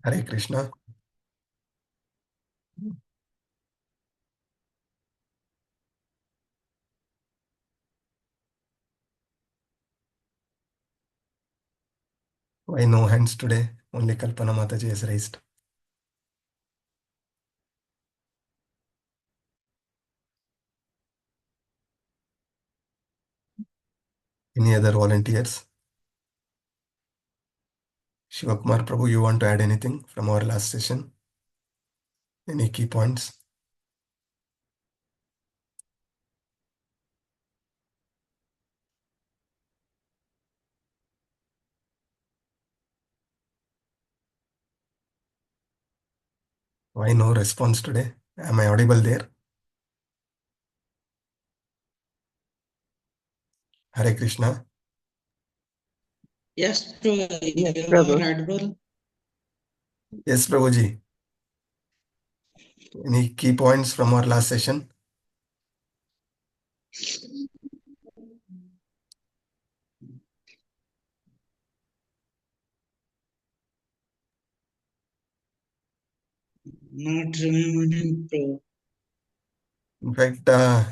Hare Krishna. Why no hands today? Only Kalpana Mataji is raised. Any other volunteers? Shivakumar Prabhu, you want to add anything from our last session? Any key points? Why no response today? Am I audible there? Hare Krishna. Yes, you Prabhu. are audible. Yes, Prabhuji. Any key points from our last session? Not remembering, Prabhu. In fact, the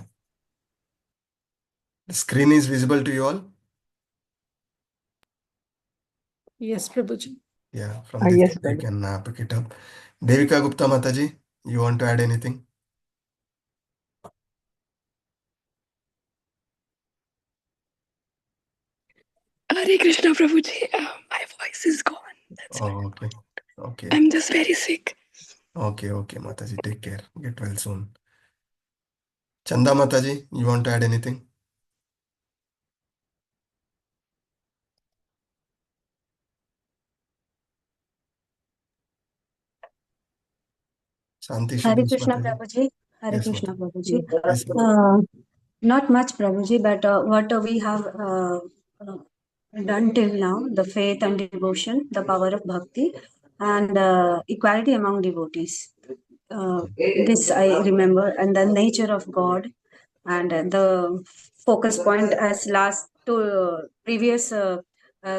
screen is visible to you all? Yes, Prabhuji. Yeah, from this Yes, I Prabhu. can pick it up. Devika Gupta Mataji, you want to add anything? Hare Krishna, Prabhuji. My voice is gone. That's why. Oh, okay. Okay. I'm just very sick. Okay, Mataji. Take care. Get well soon. Chanda Mataji, you want to add anything? Shanti Hare Sudesh Krishna Mataji. Prabhuji. Hare Yes, Krishna Mataji. Prabhuji. Yes, Mataji. Not much Prabhuji, but what we have done till now, the faith and devotion, the power of bhakti, and equality among devotees. This I remember, and the nature of God, and the focus point as last to previous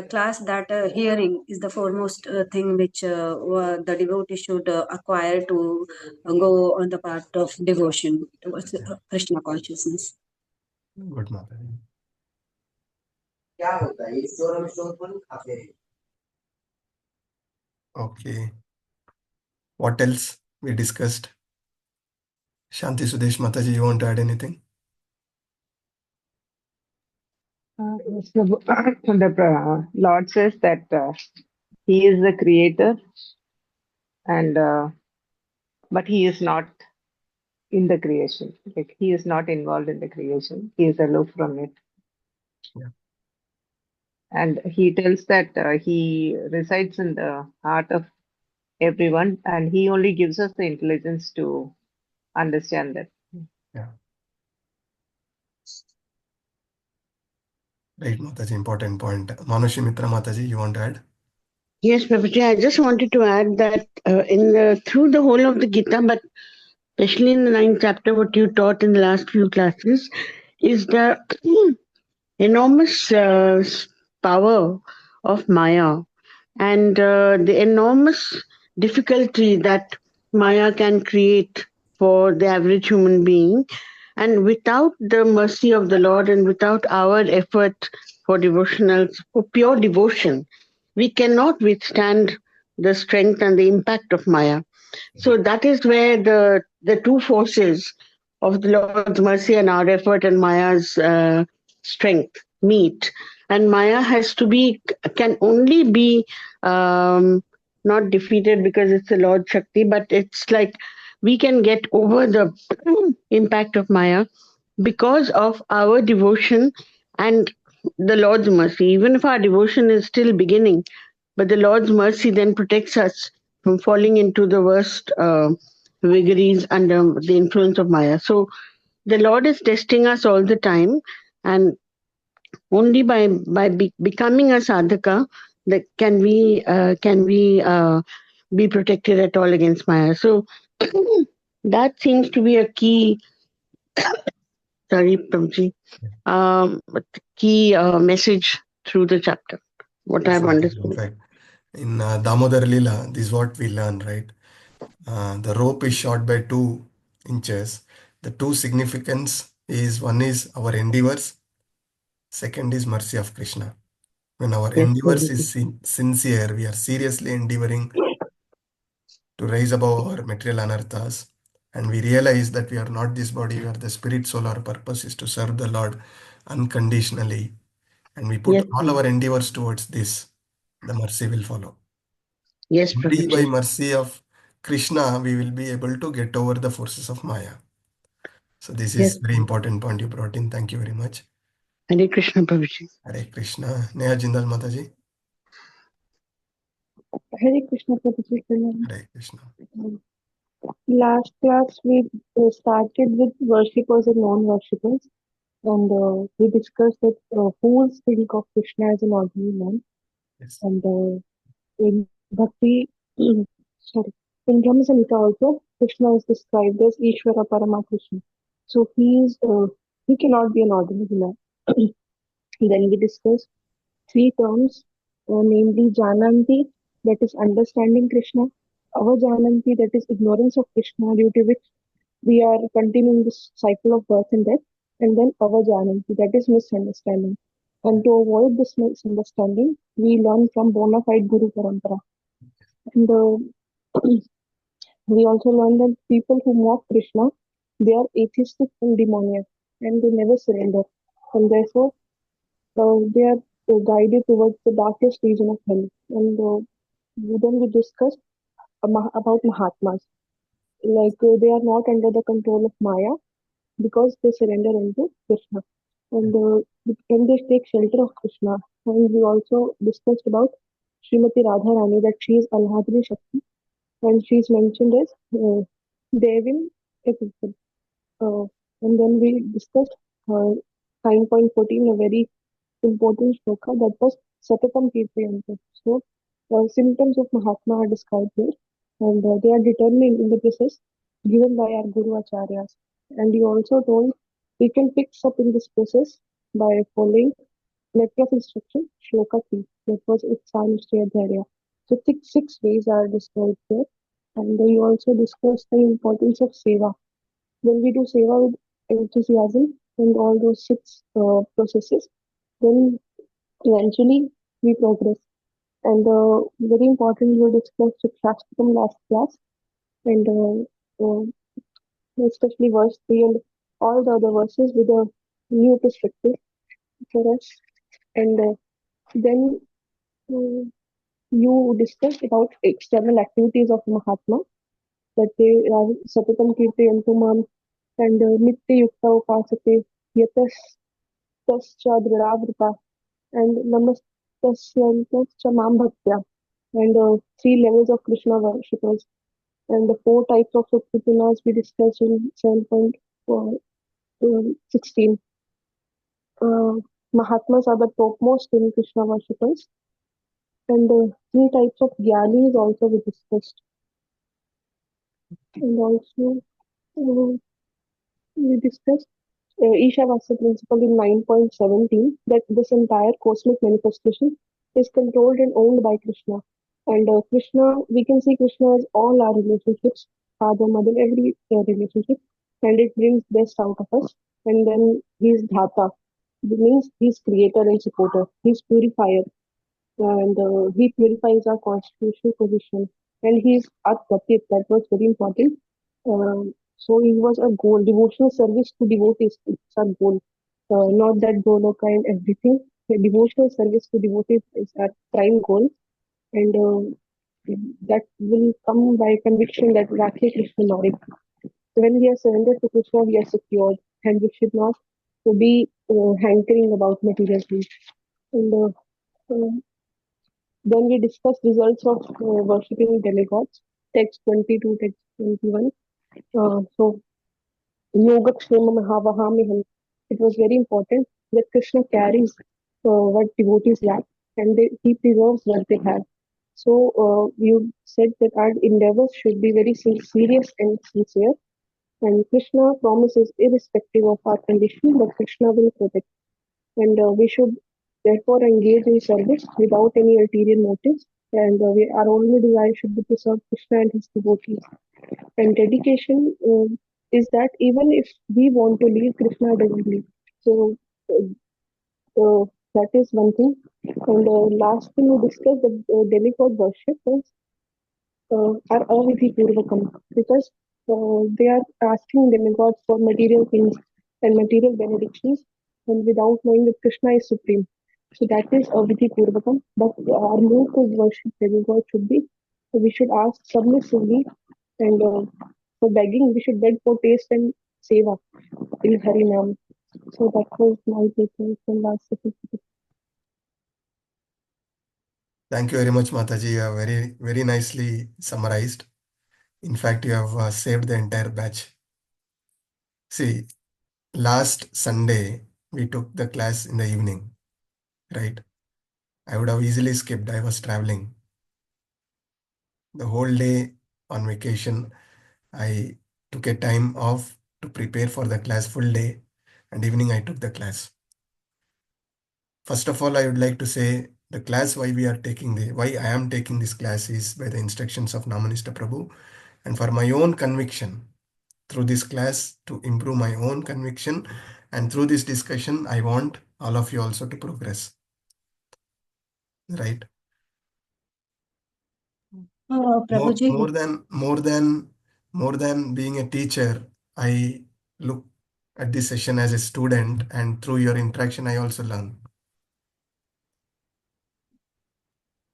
class, that hearing is the foremost thing which the devotee should acquire to go on the path of devotion towards Krishna consciousness. Good, Mataji. Okay. What else we discussed? Shanti Sudesh Mataji, you want to add anything? Yes, Prabhu. The Lord says that He is the creator, and but He is not in the creation. Like He is not involved in the creation. He is aloof from it. Yeah. And He tells that He resides in the heart of everyone, and He only gives us the intelligence to understand that. Yeah. Right, Mataji. Important point. Manushi Mitra Mataji, you want to add? Yes, Prabhuji, I just wanted to add that through the whole of the Gita, but especially in the 9th chapter, what you taught in the last few classes is the enormous power of Maya and the enormous difficulty that Maya can create for the average human being. And without the mercy of the Lord and without our effort for devotional, for pure devotion, we cannot withstand the strength and the impact of Maya. So that is where the two forces of the Lord's mercy and our effort and Maya's strength meet. And Maya can only be not defeated because it's the Lord Shakti, but it's like we can get over the impact of Maya because of our devotion and the Lord's mercy. Even if our devotion is still beginning, but the Lord's mercy then protects us from falling into the worst vagaries under the influence of Maya. So the Lord is testing us all the time, and only by becoming a sadhaka that can we be protected at all against Maya. So that seems to be a key. Sorry, Prabhuji. Key message through the chapter. What Yes, I've Mataji. In understood. fact, In Damodar Lila, this is what we learn, right? The rope is short by 2 inches. The two significance is, one is our endeavors, second is mercy of Krishna. When our Yes, endeavors Prabhuji. is sincere, we are seriously endeavoring to rise above our material anarthas, and we realize that we are not this body, we are the spirit, soul. Our purpose is to serve the Lord unconditionally, and we put Yes, all Prabhuji. our endeavors towards this, the mercy will follow. Yes, Only by Prabhuji. mercy of Krishna we will be able to get over the forces of Maya. So this Yes. is very important point you brought in. Thank you very much. Hare Krishna, Prabhuji. Hare Krishna. Neha Jindal Mataji. Hare Krishna Prabhuji. Hare Krishna. Last class we started with worshippers and non-worshippers, and we discussed that fools think of Krishna as an ordinary man, Yes. and in Bhakti, sorry, in Brahma Samhita also, Krishna is described as Ishvara Parama Krishna. So he cannot be an ordinary man. Then we discussed 3 terms, namely Jananti, that is understanding Krishna, Avajananti, that is ignorance of Krishna, due to which we are continuing this cycle of birth and death, and then Avajananti, that is misunderstanding. And to avoid this misunderstanding, we learn from bona fide Guru Parampara. And we also learn that people who mock Krishna, they are atheistic and demoniac, and they never surrender. And therefore, they are guided towards the darkest region of hell. And then we discussed about Mahatmas. Like they are not under the control of Maya because they surrender into Krishna. And when they take shelter of Krishna. And we also discussed about Srimati Radha Rani, that she is Alhadri Shakti, and she is mentioned as Devim Ekvipin. And then we discussed 9.14, a very important shloka, that was Satatam Kirtayanta. So, symptoms of Mahatma are described here, and they are determined in the process given by our Guru Acharyas. And you also told we can fix up in this process by following letter of instruction, shloka 3, that was Utsanishchayadharya. So, six ways are described here, and you also discussed the importance of seva. When we do seva with enthusiasm and all those 6 processes, then eventually we progress. And very important, we discussed Shikshashtakam last class, and especially verse 3 and all the other verses with a new perspective for us. And then you discussed about external activities of Mahatma, that they are Satatam Kirtayantumam and Nitya Yukta Upasate Yatas Tascha Dridavrita and Namastasyantascha Mam Bhaktya, and 3 levels of Krishna worshippers, and the 4 types of Sukritinas we discussed in 7.16. Mahatmas are the topmost in Krishna worshippers, and 3 types of Gyanis also we discussed. And also we discussed Ishavasya principle in 9.17, that this entire cosmic manifestation is controlled and owned by Krishna. And Krishna, we can see Krishna as all our relationships, father, mother, every relationship, and it brings best out of us. And then he is Dhata, it means he's creator and supporter, he's purifier, and he purifies our constitutional position, and he's Atkatit, that was very important. So he was a goal, devotional service to devotees, it's our goal, not that Goloka and everything. The devotional service to devotees is our prime goal, and that will come by conviction that Rakhe Krishna Marik. When we are surrendered to Krishna, we are secured, and we should not be hankering about material things. And then we discuss results of worshipping demigods, text 22, text 21. So, Yoga Kshema Mahavahami, it was very important that Krishna carries what devotees lack, and he preserves what they have. So, you said that our endeavors should be very serious and sincere, and Krishna promises, irrespective of our condition, that Krishna will protect. And we should therefore engage in service without any ulterior motives and our only desire should be to serve Krishna and his devotees. And dedication is that even if we want to leave, Krishna doesn't leave. So that is one thing. And last thing we discussed, the demigod worship is are avidhi purvakam, because they are asking demigods for material things and material benedictions, and without knowing that Krishna is supreme. So that is avidhi purvakam. But our move to worship demigod should be, we should ask submissively, and for begging we should beg for taste and seva in Harinam. So that was my takeaway from last session. Thank you very much, Mataji. You have very nicely summarized. In fact, you have saved the entire batch. See, last Sunday, we took the class in the evening, right? I would have easily skipped. I was traveling. The whole day on vacation, I took a time off to prepare for the class full day, and evening I took the class. First of all, I would like to say the class why I am taking this class is by the instructions of Namanista Prabhu, and for my own conviction through this class to improve my own conviction, and through this discussion I want all of you also to progress, right? Prabhuji, More than being a teacher, I look at this session as a student, and through your interaction I also learn.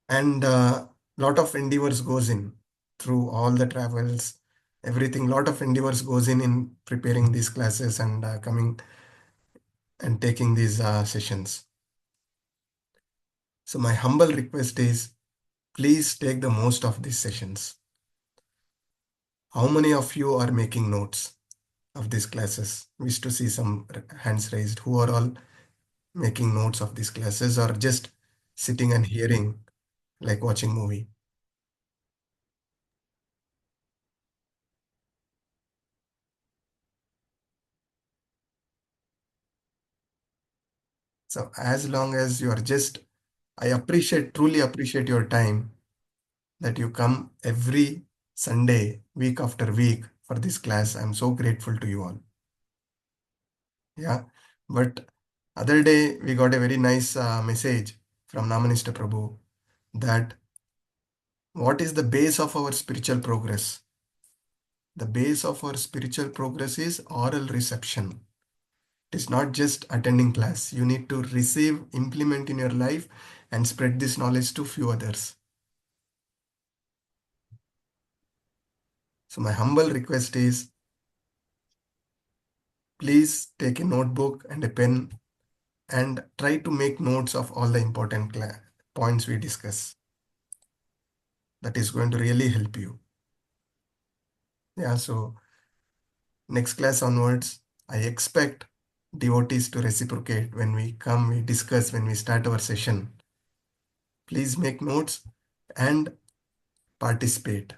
And lot of endeavors goes in through all the travels, everything. Lot of endeavors goes in preparing these classes and coming and taking these sessions. So my humble request is, please take the most of these sessions. How many of you are making notes of these classes? Wish to see some hands raised. Who are all making notes of these classes, or just sitting and hearing like watching movie? So as long as you are just, I truly appreciate your time that you come every Sunday, week after week for this class. I'm so grateful to you all. Yeah, but other day we got a very nice message from Namanista Prabhu that what is the base of our spiritual progress? The base of our spiritual progress is oral reception. It is not just attending class. You need to receive, implement in your life, and spread this knowledge to few others. So my humble request is, please take a notebook and a pen and try to make notes of all the important points we discuss. That is going to really help you. Yeah, so next class onwards, I expect devotees to reciprocate. When we come, we discuss, when we start our session. Please make notes and participate.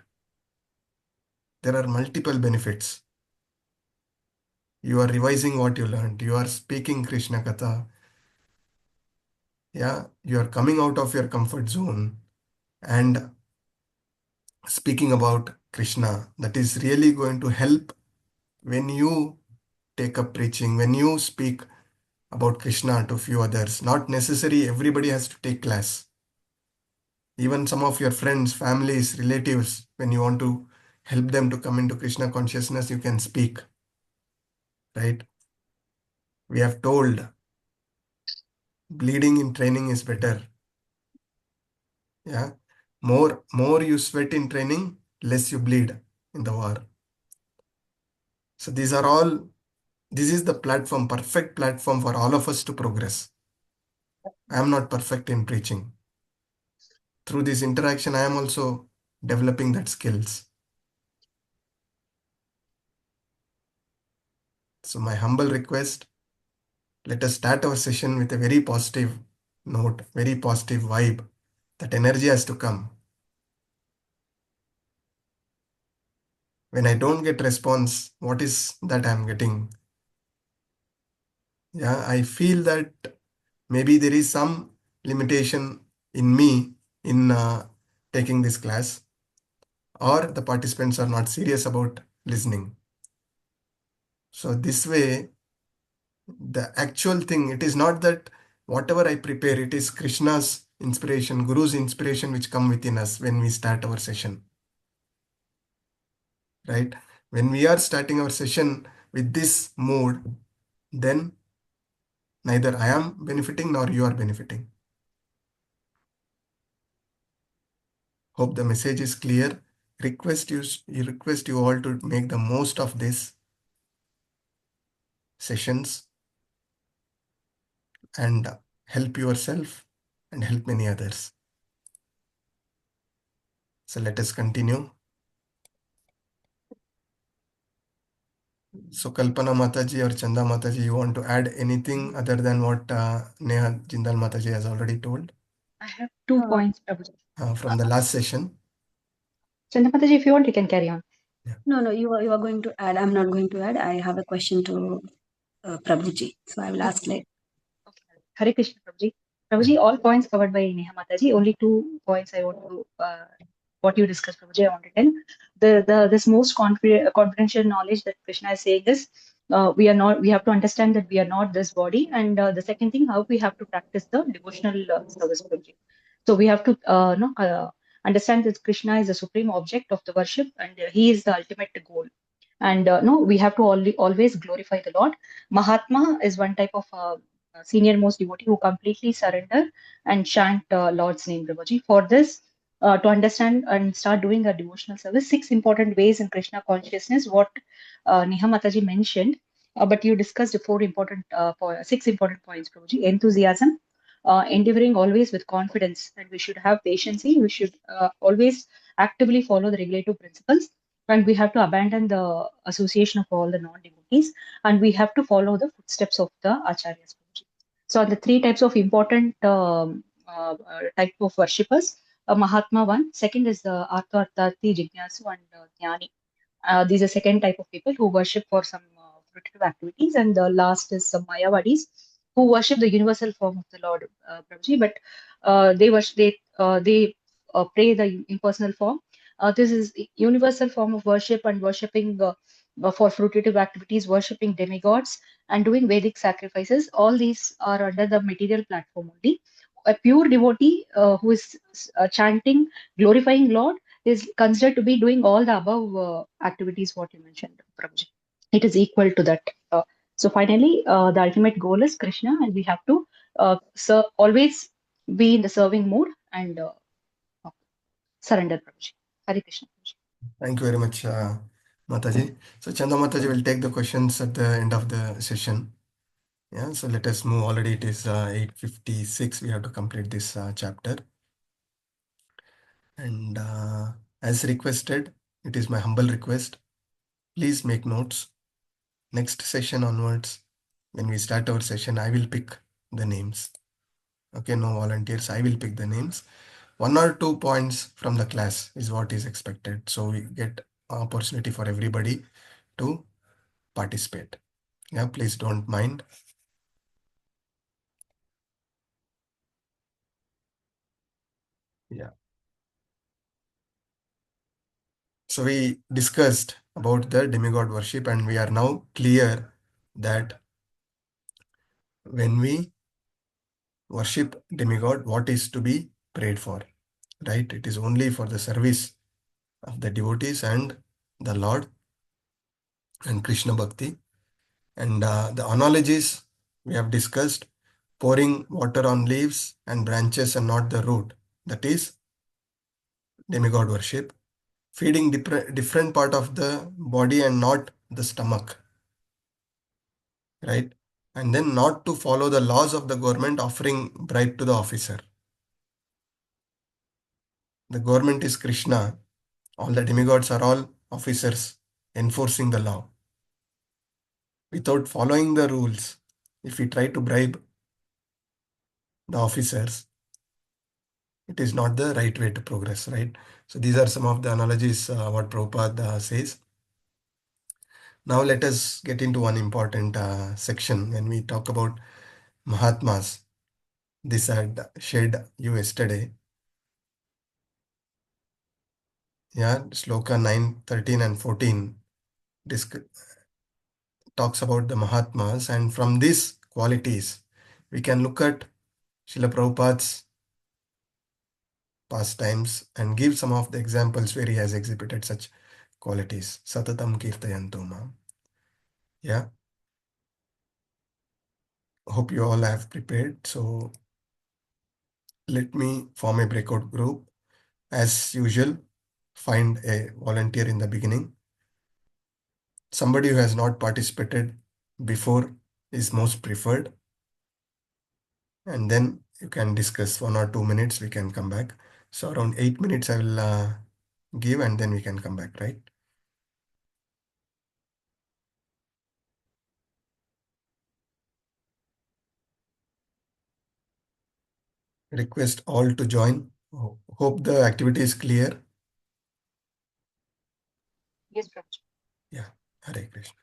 There are multiple benefits. You are revising what you learned. You are speaking Krishna Katha. Yeah, you are coming out of your comfort zone and speaking about Krishna. That is really going to help when you take up preaching, when you speak about Krishna to few others. Not necessary everybody has to take class. Even some of your friends, families, relatives, when you want to help them to come into Krishna consciousness, you can speak, right? We have told bleeding in training is better. Yeah. More you sweat in training, less you bleed in the war. So this is the platform, perfect platform for all of us to progress. I am not perfect in preaching. Through this interaction, I am also developing that skills. So my humble request, let us start our session with a very positive note, very positive vibe. That energy has to come. When I don't get response, what is that I'm getting? Yeah, I feel that maybe there is some limitation in me in taking this class, or the participants are not serious about listening. So this way, the actual thing, it is not that whatever I prepare, it is Krishna's inspiration, Guru's inspiration which come within us when we start our session. Right? When we are starting our session with this mood, then neither I am benefiting nor you are benefiting. Hope the message is clear. Request you all to make the most of these sessions and help yourself and help many others. So let us continue. So Kalpana Mataji or Chanda Mataji, you want to add anything other than what Neha Jindal Mataji has already told I have 2 points, Prabhuji. from the last session? Chanda Mataji, if you want, you can carry on. No, you are going to add. I'm not going to add. I have a question to Prabhuji, so I will ask later. Okay. Hare Krishna, Prabhuji. Prabhuji, all points covered by Neha Mataji. Only 2 points I want to, what you discussed, Prabhuji, I want to tell. This most confidential knowledge that Krishna is saying is, we have to understand that we are not this body. And the second thing, how we have to practice the devotional service, Prabhuji. So we have to understand that Krishna is the supreme object of the worship, and he is the ultimate goal. And no, we have to always glorify the Lord. Mahatma is one type of senior most devotee who completely surrender and chant Lord's name, Prabhuji. For this, to understand and start doing a devotional service, 6 important ways in Krishna consciousness, what Neha Mataji mentioned, but you discussed 6 important points, Prabhuji. Enthusiasm, endeavoring always with confidence, and we should have patience. We should always actively follow the regulative principles, and we have to abandon the association of all the non-devotees, and we have to follow the footsteps of the acharyas. So the 3 types of important type of worshippers, Mahatma one, second is the Artharthi, Jignasu, and Jnani. These are second type of people who worship for some fruitive activities, and the last is some Mayavadis who worship the universal form of the Lord, Prabhuji, but they pray the impersonal form. This is universal form of worship, and worshipping for fruitive activities, worshipping demigods, and doing Vedic sacrifices. All these are under the material platform only. A pure devotee who is chanting, glorifying Lord, is considered to be doing all the above activities what you mentioned, Prabhuji. It is equal to that. So finally, the ultimate goal is Krishna, and we have to always be in the serving mode and surrender, Prabhuji. Hare Krishna, Prabhuji. Thank you very much, Mataji. So Chanda Mataji will take the questions at the end of the session. Yeah, so let us move. Already it is 8:56. We have to complete this chapter. And as requested, it is my humble request, please make notes. Next session onwards, when we start our session, I will pick the names. Okay, no volunteers, I will pick the names. 1 or 2 points from the class is what is expected. So we get opportunity for everybody to participate. Yeah, please don't mind. Yeah. So we discussed about the demigod worship, and we are now clear that when we worship demigod, what is to be prayed for, right? It is only for the service of the devotees and the Lord and Krishna Bhakti. And the analogies we have discussed, pouring water on leaves and branches and not the root, that is demigod worship. Feeding different part of the body and not the stomach, right? And then not to follow the laws of the government, offering bribe to the officer. The government is Krishna. All the demigods are all officers enforcing the law. Without following the rules, if we try to bribe the officers, it is not the right way to progress, right? So these are some of the analogies what Prabhupada says. Now let us get into one important section when we talk about Mahatmas. This I had shared you yesterday. Yeah, Sloka 9, 13 and 14 talks about the Mahatmas, and from these qualities, we can look at Srila Prabhupada's pastimes and give some of the examples where he has exhibited such qualities. Satatam Kirtayanto Mam. Yeah, hope you all have prepared. So let me form a breakout group. As usual, find a volunteer in the beginning. Somebody who has not participated before is most preferred. And then you can discuss 1 or 2 minutes, we can come back. So around 8 minutes I will give, and then we can come back, right? Request all to join. Hope the activity is clear. Yes, Prabhuji. Yeah, Hare Krishna.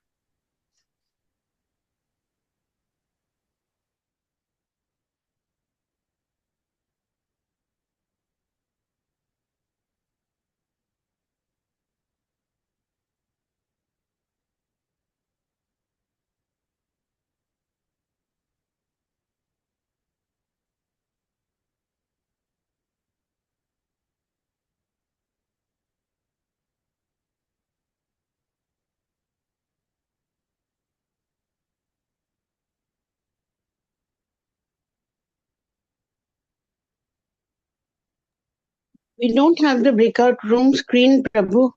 We don't have the breakout room screen, Prabhu.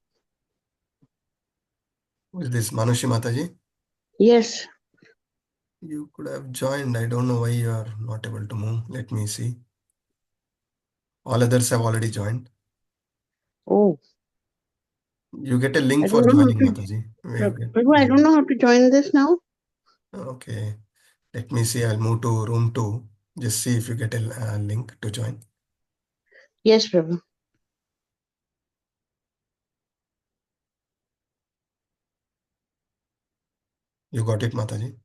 Who is this, Manushi Mataji? Yes. You could have joined. I don't know why you are not able to move. Let me see. All others have already joined. Oh, You get a I link for don't know how joining, to. Mataji. Where you get Prabhu, I don't know how to join this now. Okay. Let me see. I'll move to room 2. Just see if you get a link to join. Yes, Prabhu. You got it, Mataji?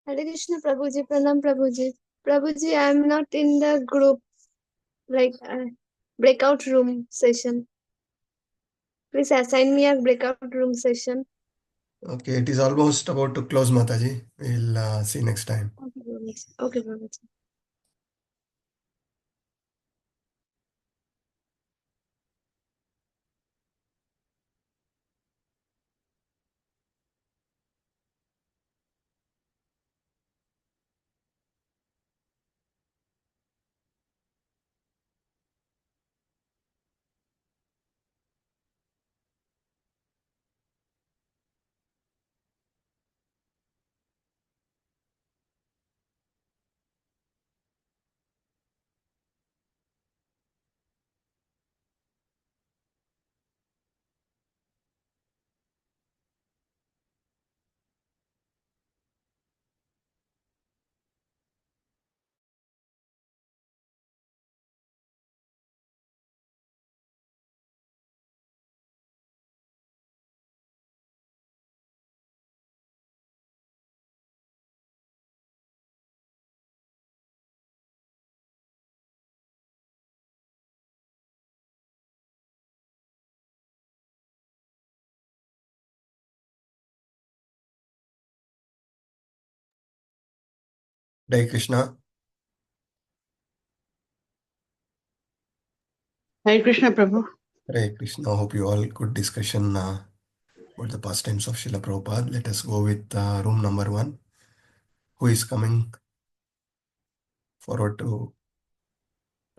Hare Krishna Prabhuji, Pranam Prabhuji. Prabhuji, I am not in the group, like breakout room session. Please assign me a breakout room session. Okay, it is almost about to close, Mataji. We'll see you next time. Okay, Prabhuji. Okay, Prabhuji. Hare Krishna. Hare Krishna, Prabhu. Hare Krishna. Hope you all good discussion about the pastimes of Srila Prabhupada. Let us go with room number 1. Who is coming forward to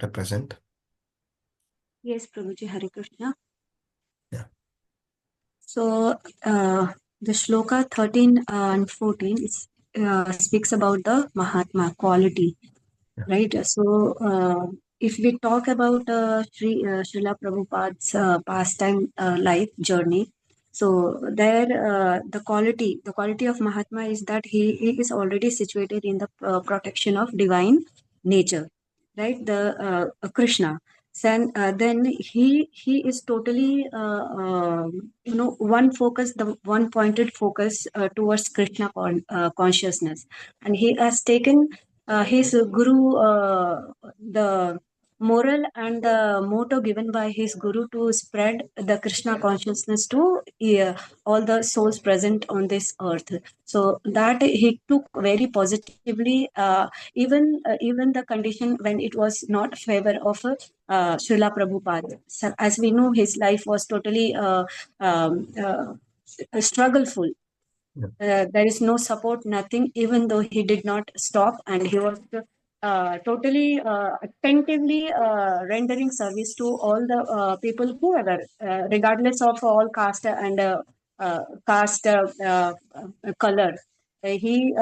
represent? Yes, Prabhuji, Hare Krishna. Yeah. So, the shloka 13 and 14 speaks about the Mahatma quality, Yeah. right? So, if we talk about Srila Prabhupada's pastime life journey, so there the quality of Mahatma is that he is already situated in the protection of divine nature, right? The Krishna. Then he is totally one focus, the one pointed focus towards Krishna consciousness, and he has taken his guru, the moral and the motto given by his guru to spread the Krishna consciousness to all the souls present on this earth. So that he took very positively, even the condition when it was not favor of Srila Prabhupada. So as we know, his life was totally struggleful. There is no support, nothing, even though he did not stop, and he was totally attentively rendering service to all the people, whoever, regardless of all caste and caste color. He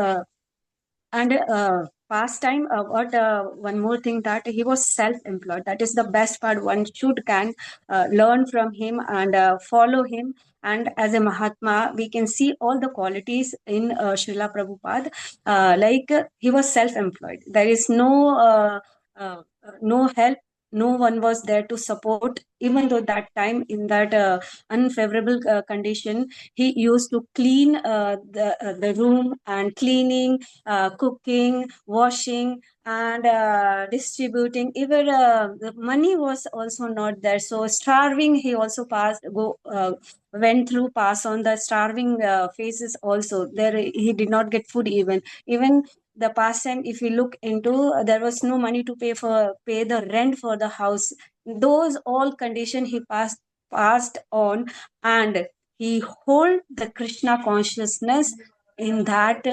and pastime, what one more thing, that he was self-employed. That is the best part. One should can learn from him and follow him. And as a Mahatma, we can see all the qualities in Srila Prabhupada. He was self-employed. There is no help. No one was there to support, even though that time in that unfavorable condition, he used to clean the room, and cleaning, cooking, washing, and distributing. Even the money was also not there. So starving, he also went through, pass on the starving phases also. There he did not get food even the past time. If we look into, there was no money to pay the rent for the house. Those all condition he passed on, and he hold the Krishna consciousness in that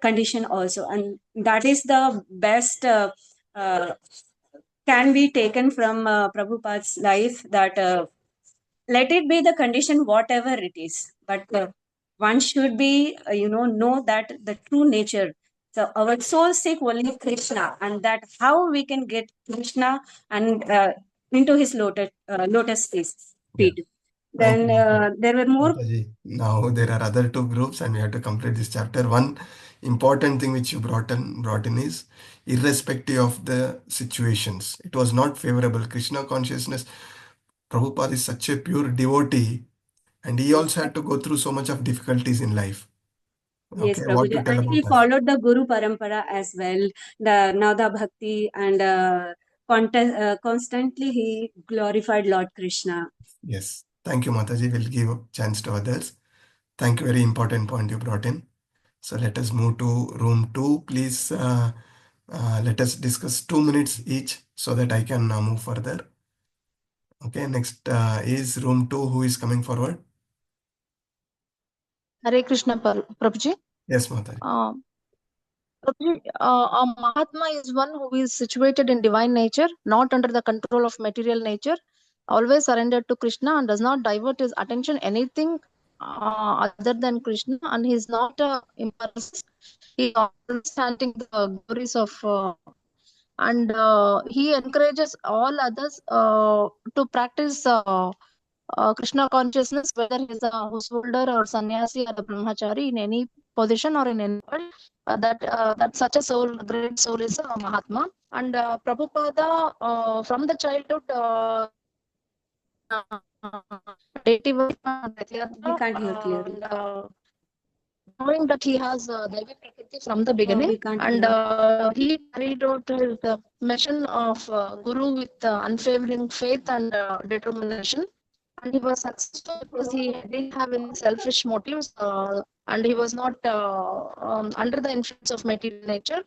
condition also. And that is the best can be taken from Prabhupada's life, that let it be the condition whatever it is, but one should be know that the true nature. So our soul seek only Krishna, and that how we can get Krishna and into his lotus Yeah. feet. Thank Then you, there were more. Mataji. Now there are other 2 groups, and we have to complete this chapter. One important thing which you brought in is, irrespective of the situations, it was not favorable. Krishna consciousness. Prabhupada is such a pure devotee, and he also had to go through so much of difficulties in life. Yes, Okay, what Prabhuji. to tell And he about us? followed the Guru Parampara as well, the Nada Bhakti, and constantly he glorified Lord Krishna. Yes. Thank you, Mataji. We'll give a chance to others. Thank you. Very important point you brought in. So let us move to room 2. Please let us discuss 2 minutes each so that I can move further. Okay, next is room 2. Who is coming forward? Hare Krishna Prabhuji. Yes, Mataji. Prabhuji, a Mahatma is one who is situated in divine nature, not under the control of material nature, always surrendered to Krishna and does not divert his attention anything other than Krishna, and he is not impersonal. He is always chanting the glories of and he encourages all others to practice Krishna consciousness, whether he's a householder or sannyasi or the brahmachari, in any position or in any world. That such a soul, great soul, is a Mahatma. And Prabhupada, from the childhood, deity We can't hear clearly. knowing that he has Daivi Prakriti from the beginning, we can't and hear. he carried out his mission of Guru with unwavering faith and determination. And he was successful because he didn't have any selfish motives, and he was not under the influence of material nature.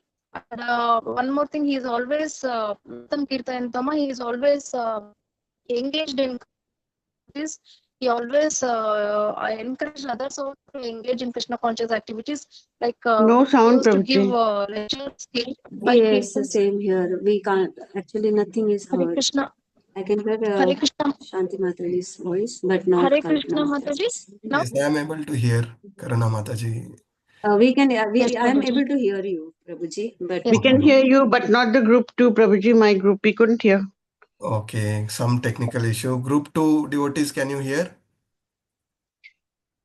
And one more thing, he is always Kirtayantama, he is always engaged in activities. He always encouraged others also to engage in Krishna conscious activities, like No he sound, used to give Prabhuji. lectures by Yes, the kirtans. same here. We can't. Actually, nothing is Hare heard. Krishna, I can hear Hare Krishna, Shanti Mataji's voice, but not Hare Kalpana Krishna Mataji. Mataji's. Now, Yes, I am able to hear Karuna Mataji. We can. yes, I am Prabhuji. able to hear you, Prabhuji, but We Yes, can Prabhuji. hear you, but not the group 2, Prabhuji. My group, we couldn't hear. Okay, some technical issue. Group 2 devotees, can you hear?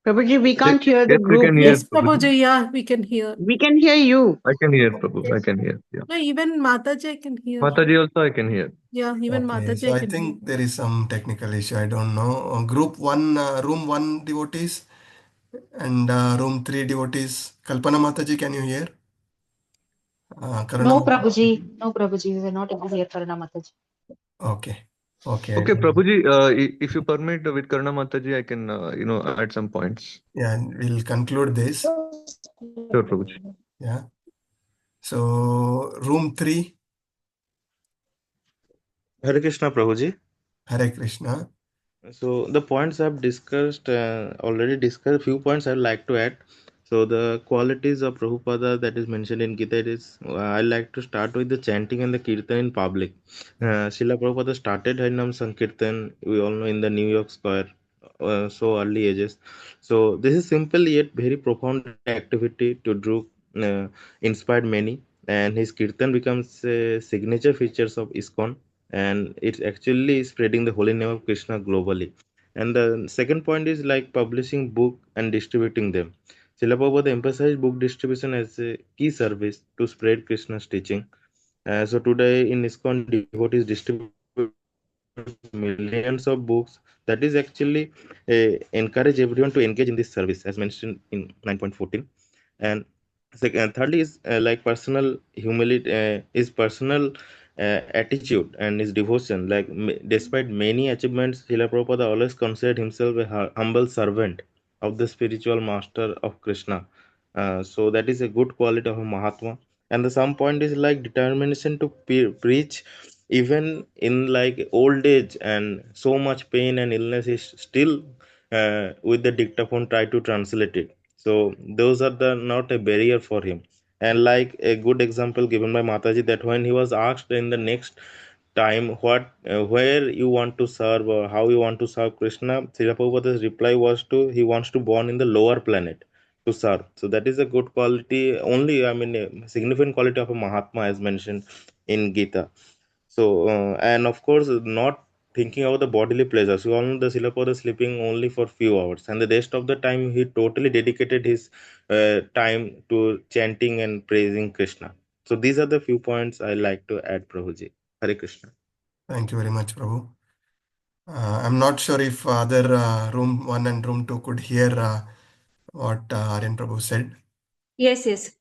Prabhuji, we Yes, can't hear the yes, we group. can hear Yes, Prabhuji. Prabhuji, yeah, we can hear. We can hear you. I can hear Prabhu. I can hear. Yeah. No, even Mataji I can hear. Mataji also I can hear. Yeah, even Okay, Mataji so I I can hear. think there is some technical issue. I don't know. Group 1, room 1 devotees and room 3 devotees. Kalpana Mataji, can you hear? Karuna No, Mataji? Prabhuji. No, Prabhuji. We were not able to hear Karuna Mataji. Okay. Okay. Okay, Prabhuji, if you permit with Karuna Mataji, I can, add some points. Yeah, we'll conclude this. Sure, Prabhuji. Yeah. So, room 3, Hare Krishna, Prabhuji. Hare Krishna. So the points I've discussed, already discussed, few points I'd like to add. So the qualities of Prabhupada that is mentioned in Gita is, I like to start with the chanting and the kirtan in public. Srila Prabhupada started Harinam Sankirtan, we all know, in the New York Square, so early ages. So this is simple yet very profound activity to draw, inspired many, and his kirtan becomes a signature features of ISKCON, and it's actually spreading the holy name of Krishna globally. And the second point is like publishing book and distributing them. Srila Prabhupada emphasized book distribution as a key service to spread Krishna's teaching. So today in ISKCON, devotees distribute millions of books. That is actually encourage everyone to engage in this service, as mentioned in 9.14. And second, thirdly is like personal humility, is personal attitude and his devotion. Like despite many achievements, Srila Prabhupada always considered himself a humble servant of the spiritual master of Krishna. So that is a good quality of a Mahatma. And the some point is like determination to preach even in like old age and so much pain and illness is still with the dictaphone try to translate it. So those are the not a barrier for him. And like a good example given by Mataji, that when he was asked in the next time what where you want to serve or how you want to serve Krishna, Srila Prabhupada's reply was to he wants to born in the lower planet to serve. So that is a good quality, only I mean a significant quality of a Mahatma as mentioned in Gita. So, and of course, not thinking about the bodily pleasures. You all know the Silapada sleeping only for few hours, and the rest of the time he totally dedicated his time to chanting and praising Krishna. So these are the few points I like to add, Prabhuji. Hare Krishna. Thank you very much, Prabhu. I'm not sure if other room 1 and room 2 could hear what Aryan Prabhu said. Yes, Yes,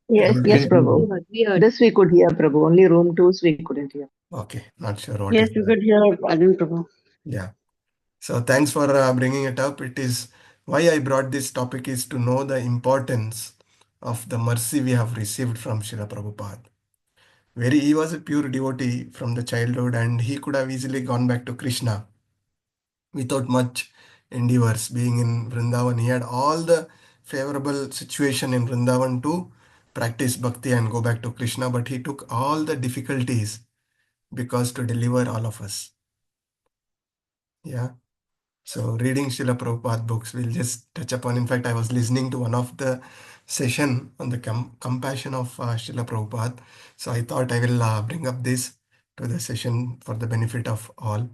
yes, Okay. Prabhu. we heard. This we could hear, Prabhu. Only room 2s we couldn't hear. Okay, not sure what Yes, is you that. could hear Arjun Prabhu. Yeah. So thanks for bringing it up. It is why I brought this topic is to know the importance of the mercy we have received from Srila Prabhupada. He was a pure devotee from the childhood, and he could have easily gone back to Krishna without much endeavors. Being in Vrindavan, he had all the favorable situation in Vrindavan to practice bhakti and go back to Krishna, but he took all the difficulties because to deliver all of us. Yeah. So reading Srila Prabhupada books, we'll just touch upon. In fact, I was listening to one of the session on the compassion of Srila Prabhupada. So I thought I will bring up this to the session for the benefit of all.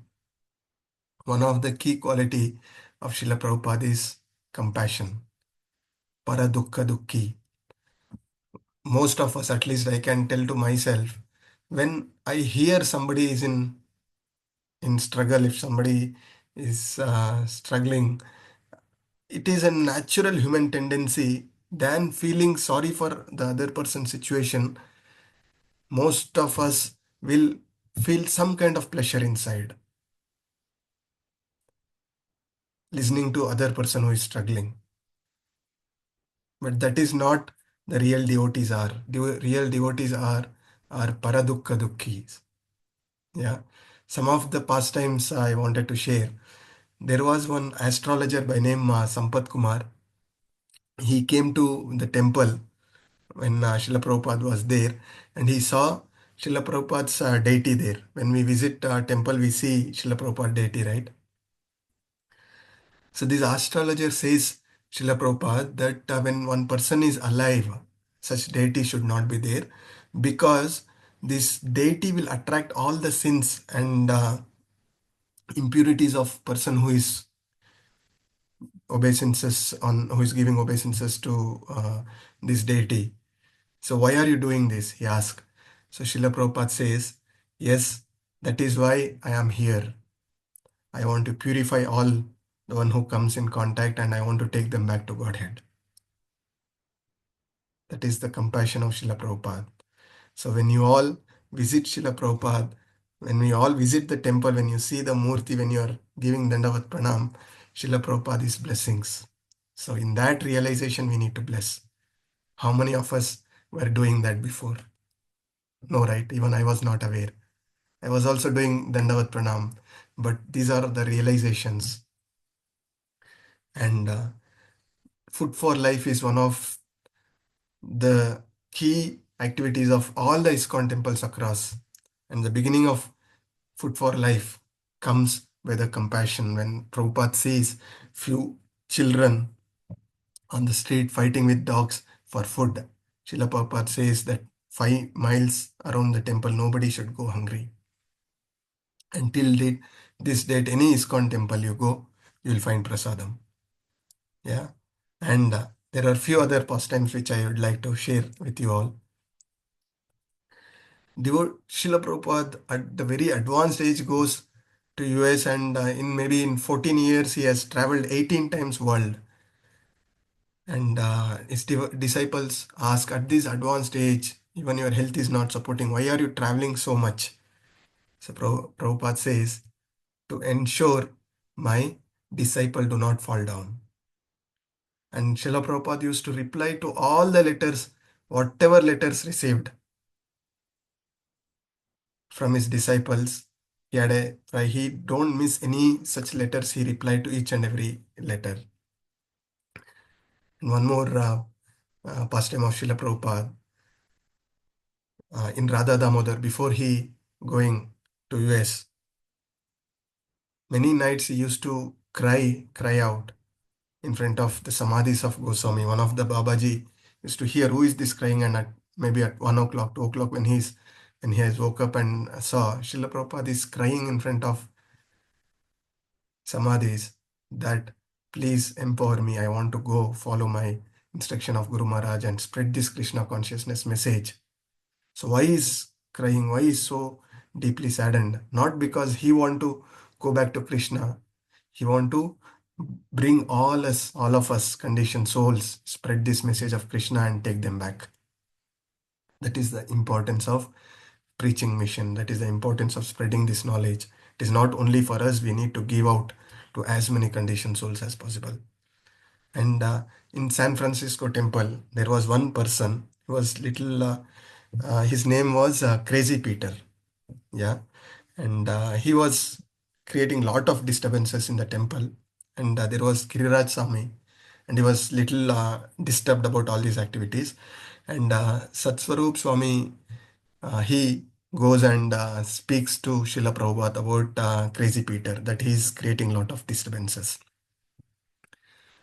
One of the key quality of Srila Prabhupada is compassion. Para dukkha dukki. Most of us, at least I can tell to myself, when I hear somebody is in struggle, if somebody is struggling, it is a natural human tendency than feeling sorry for the other person's situation. Most of us will feel some kind of pleasure inside listening to other person who is struggling. But that is not the real devotees are. Real devotees are paradukka dukkis. Yeah. Some of the pastimes I wanted to share. There was one astrologer by name Sampat Kumar. He came to the temple when Srila Prabhupada was there, and he saw Srila Prabhupada's deity there. When we visit temple, we see Srila Prabhupada deity, right? So this astrologer says, Srila Prabhupada, that when one person is alive, such deity should not be there, because this deity will attract all the sins and impurities of person who is who is giving obeisances to this deity. So why are you doing this? He asked. So Srila Prabhupada says, yes, that is why I am here. I want to purify all the one who comes in contact, and I want to take them back to Godhead. That is the compassion of Srila Prabhupada. So when you all visit Srila Prabhupada, when we all visit the temple, when you see the Murti, when you are giving Dandavat Pranam, Srila Prabhupada is blessings. So in that realization, we need to bless. How many of us were doing that before? No, right? Even I was not aware. I was also doing Dandavat Pranam, but these are the realizations. And Food for Life is one of the key activities of all the ISKCON temples across. And the beginning of Food for Life comes with the compassion. When Prabhupada sees few children on the street fighting with dogs for food, Srila Prabhupada says that 5 miles around the temple, nobody should go hungry. Until this date, any ISKCON temple you go, you will find prasadam. Yeah. And there are few other pastimes which I would like to share with you all. Srila Prabhupada at the very advanced age goes to US, and in 14 years he has traveled 18 times world. And his disciples ask, at this advanced age, even your health is not supporting, why are you traveling so much? So Prabhupada says, to ensure my disciple do not fall down. And Srila Prabhupada used to reply to all the letters, whatever letters received from his disciples. He don't miss any such letters. He replied to each and every letter. And one more pastime of Srila Prabhupada in Radha Damodar, before he going to US, many nights he used to cry out in front of the samadhis of Goswami. One of the Babaji used to hear who is this crying, and maybe at 1 o'clock, 2 o'clock, when he has woke up and saw Srila Prabhupada is crying in front of samadhis, that please empower me. I want to go follow my instruction of Guru Maharaj and spread this Krishna consciousness message. So why is crying? Why is so deeply saddened? Not because he want to go back to Krishna. He want to bring all of us conditioned souls, spread this message of Krishna and take them back. That is the importance of preaching mission. That is the importance of spreading this knowledge. It is not only for us, we need to give out to as many conditioned souls as possible. And in San Francisco temple, there was one person who was little, his name was Crazy Peter. Yeah. And he was creating lot of disturbances in the temple. And there was Giriraj Swami, and he was little disturbed about all these activities. And Satswarup Swami, he goes and speaks to Srila Prabhupada about Crazy Peter, that he is creating lot of disturbances.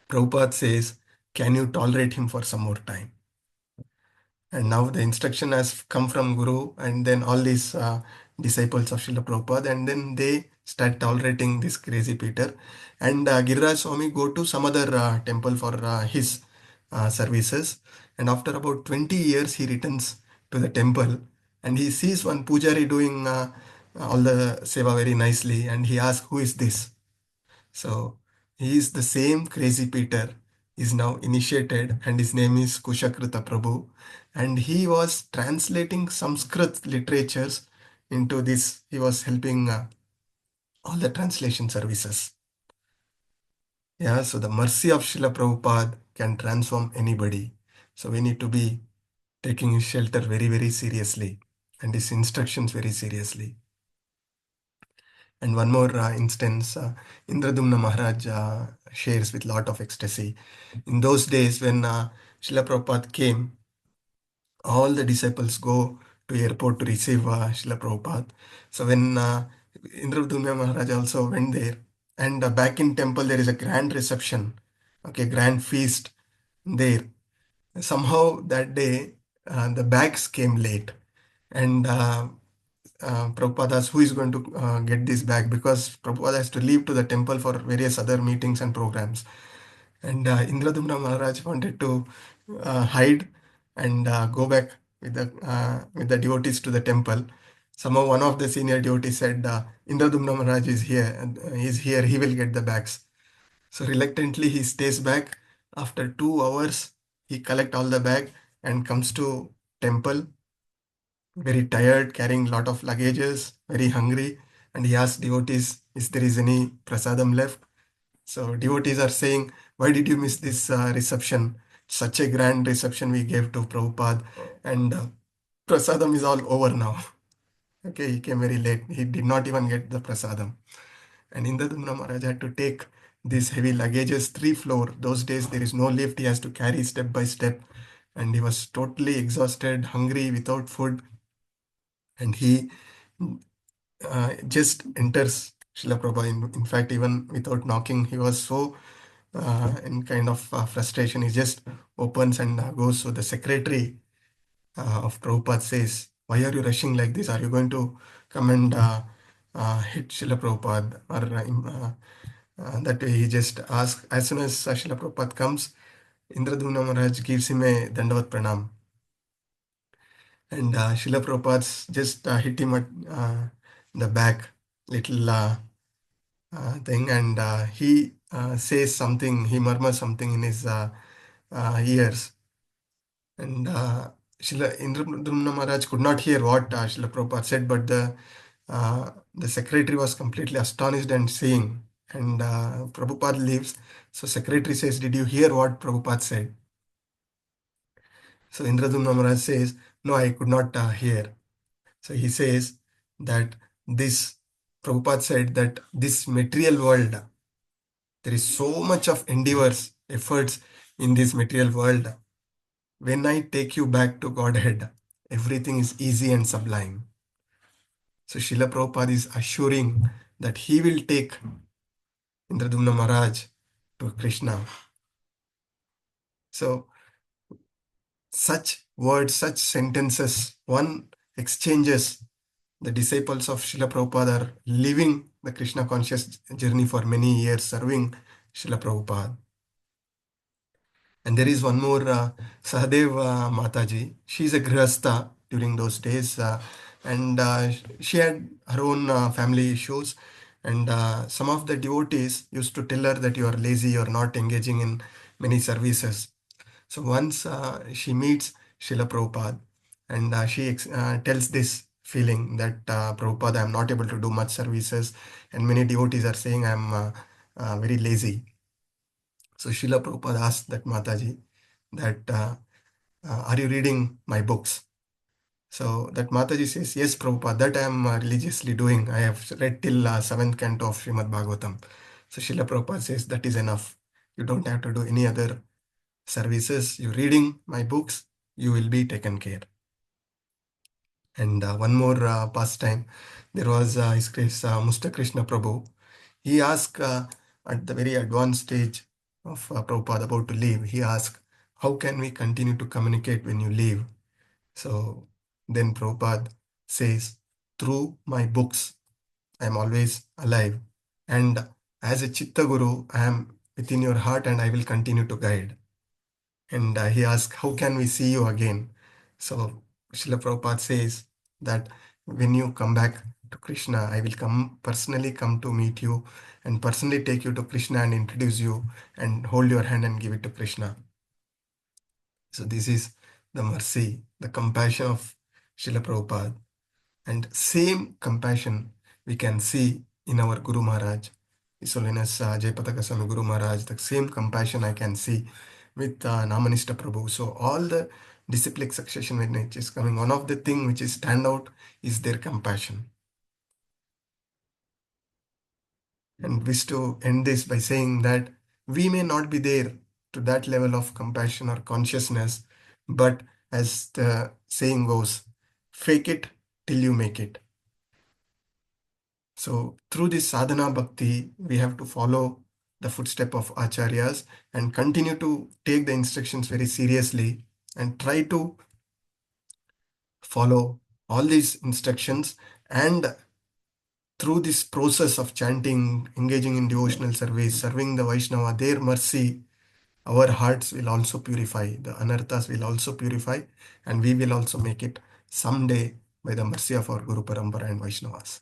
Prabhupada says, can you tolerate him for some more time? And now the instruction has come from Guru, and then all these disciples of Srila Prabhupada, and then they start tolerating this Crazy Peter. And Giriraj Swami go to some other temple for his services. And after about 20 years, he returns to the temple, and he sees one pujari doing all the seva very nicely, and he asks, who is this? So he is the same Crazy Peter, is now initiated, and his name is Kushakrita Prabhu, and he was translating Sanskrit literatures into this. He was helping all the translation services. Yeah, so the mercy of Srila Prabhupada can transform anybody. So we need to be taking his shelter very, very seriously, and his instructions very seriously. And one more instance, Indradumna Maharaj shares with lot of ecstasy. In those days when Srila Prabhupada came, all the disciples go to airport to receive Srila Prabhupada. So when Indradumna Maharaj also went there, and back in temple there is a grand reception, okay, grand feast there. Somehow that day the bags came late, and Prabhupada asked, who is going to get this bag, because Prabhupada has to leave to the temple for various other meetings and programs. And Indradumna Maharaj wanted to hide and go back with the devotees to the temple. Somehow one of the senior devotees said, Indradumna Maharaj is here, and he's here, he will get the bags. So reluctantly he stays back. After 2 hours, he collect all the bag and comes to temple, very tired, carrying lot of luggages, very hungry, and he asks devotees, is there is any prasadam left? So devotees are saying, why did you miss this reception? Such a grand reception we gave to Prabhupada, and prasadam is all over now. Okay, he came very late. He did not even get the prasadam. And Indradumna Maharaj had to take these heavy luggages 3 floors. Those days there is no lift. He has to carry step by step. And he was totally exhausted, hungry, without food. And he just enters Srila Prabhupada. In fact, even without knocking, he was so in kind of frustration. He just opens and goes. So the secretary of Prabhupada says, why are you rushing like this? Are you going to come and hit Srila Prabhupada? Or that way he just asks. As soon as Srila Prabhupada comes, Indradumna Maharaj gives him a Dandavat Pranam. And Srila Prabhupada just hit him at the back, little thing, and he says something, he murmurs something in his ears. And Srila Indradumna Maharaj could not hear what Srila Prabhupada said, but the secretary was completely astonished and saying, and Prabhupada leaves. So secretary says, did you hear what Prabhupada said? So Indradumna Maharaj says, no, I could not hear. So he says that Prabhupada said that this material world, there is so much of endeavors, efforts in this material world. When I take you back to Godhead, everything is easy and sublime. So Srila Prabhupada is assuring that he will take Indradumna Maharaj to Krishna. So such words, such sentences, one exchanges. The disciples of Srila Prabhupada are living the Krishna conscious journey for many years, serving Srila Prabhupada. And there is one more Sahadev Mataji. She is a grihastha during those days, and she had her own family issues. And some of the devotees used to tell her that you are lazy, you are not engaging in many services. So once she meets Srila Prabhupada, and she tells this feeling that Prabhupada, I am not able to do much services, and many devotees are saying I am very lazy. So Srila Prabhupada asked that Mataji that are you reading my books? So that Mataji says, yes, Prabhupada, that I am religiously doing. I have read till 7th canto of Srimad Bhagavatam. So Srila Prabhupada says, that is enough. You don't have to do any other services. You reading my books, you will be taken care. And one more pastime, there was His Grace Musta Krishna Prabhu. He asked at the very advanced stage of Prabhupada about to leave, he asked, how can we continue to communicate when you leave? So then Prabhupada says, through my books, I am always alive. And as a Chitta Guru, I am within your heart and I will continue to guide. And he asked, how can we see you again? So Srila Prabhupada says that when you come back to Krishna, I will personally come to meet you and personally take you to Krishna and introduce you and hold your hand and give it to Krishna. So this is the mercy, the compassion of Srila Prabhupada. And same compassion we can see in our Guru Maharaj, His Holiness Jayapataka Swami Guru Maharaj. The same compassion I can see with Namanishta Prabhu. So all the disciplic succession when it is coming, one of the thing which is stand out is their compassion. And wish to end this by saying that we may not be there to that level of compassion or consciousness, but as the saying goes, fake it till you make it. So through this sadhana bhakti, we have to follow the footstep of acharyas and continue to take the instructions very seriously and try to follow all these instructions. And through this process of chanting, engaging in devotional service, serving the Vaishnava, their mercy, our hearts will also purify, the anarthas will also purify, and we will also make it someday by the mercy of our Guru Parampara and Vaishnavas.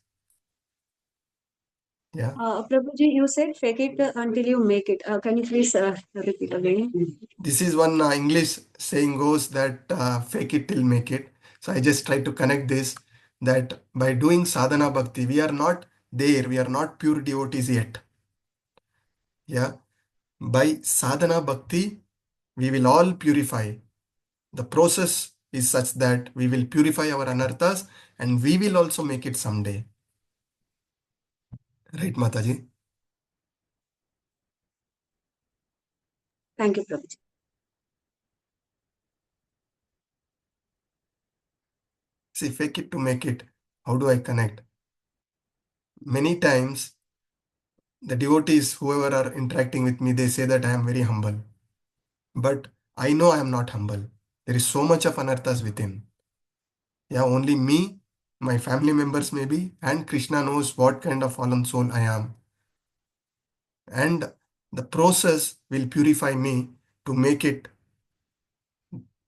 Yeah. Prabhuji, you said fake it until you make it. Can you please repeat again? This is one English saying goes that fake it till make it. So I just try to connect this, that by doing sadhana bhakti, we are not there, we are not pure devotees yet. Yeah. By sadhana bhakti, we will all purify. The process is such that we will purify our anarthas and we will also make it someday. Right, Mataji? Thank you, Prabhuji. See, fake it to make it. How do I connect? Many times, the devotees, whoever are interacting with me, they say that I am very humble. But I know I am not humble. There is so much of anarthas within. Yeah, only me, my family members maybe, and Krishna knows what kind of fallen soul I am. And the process will purify me to make it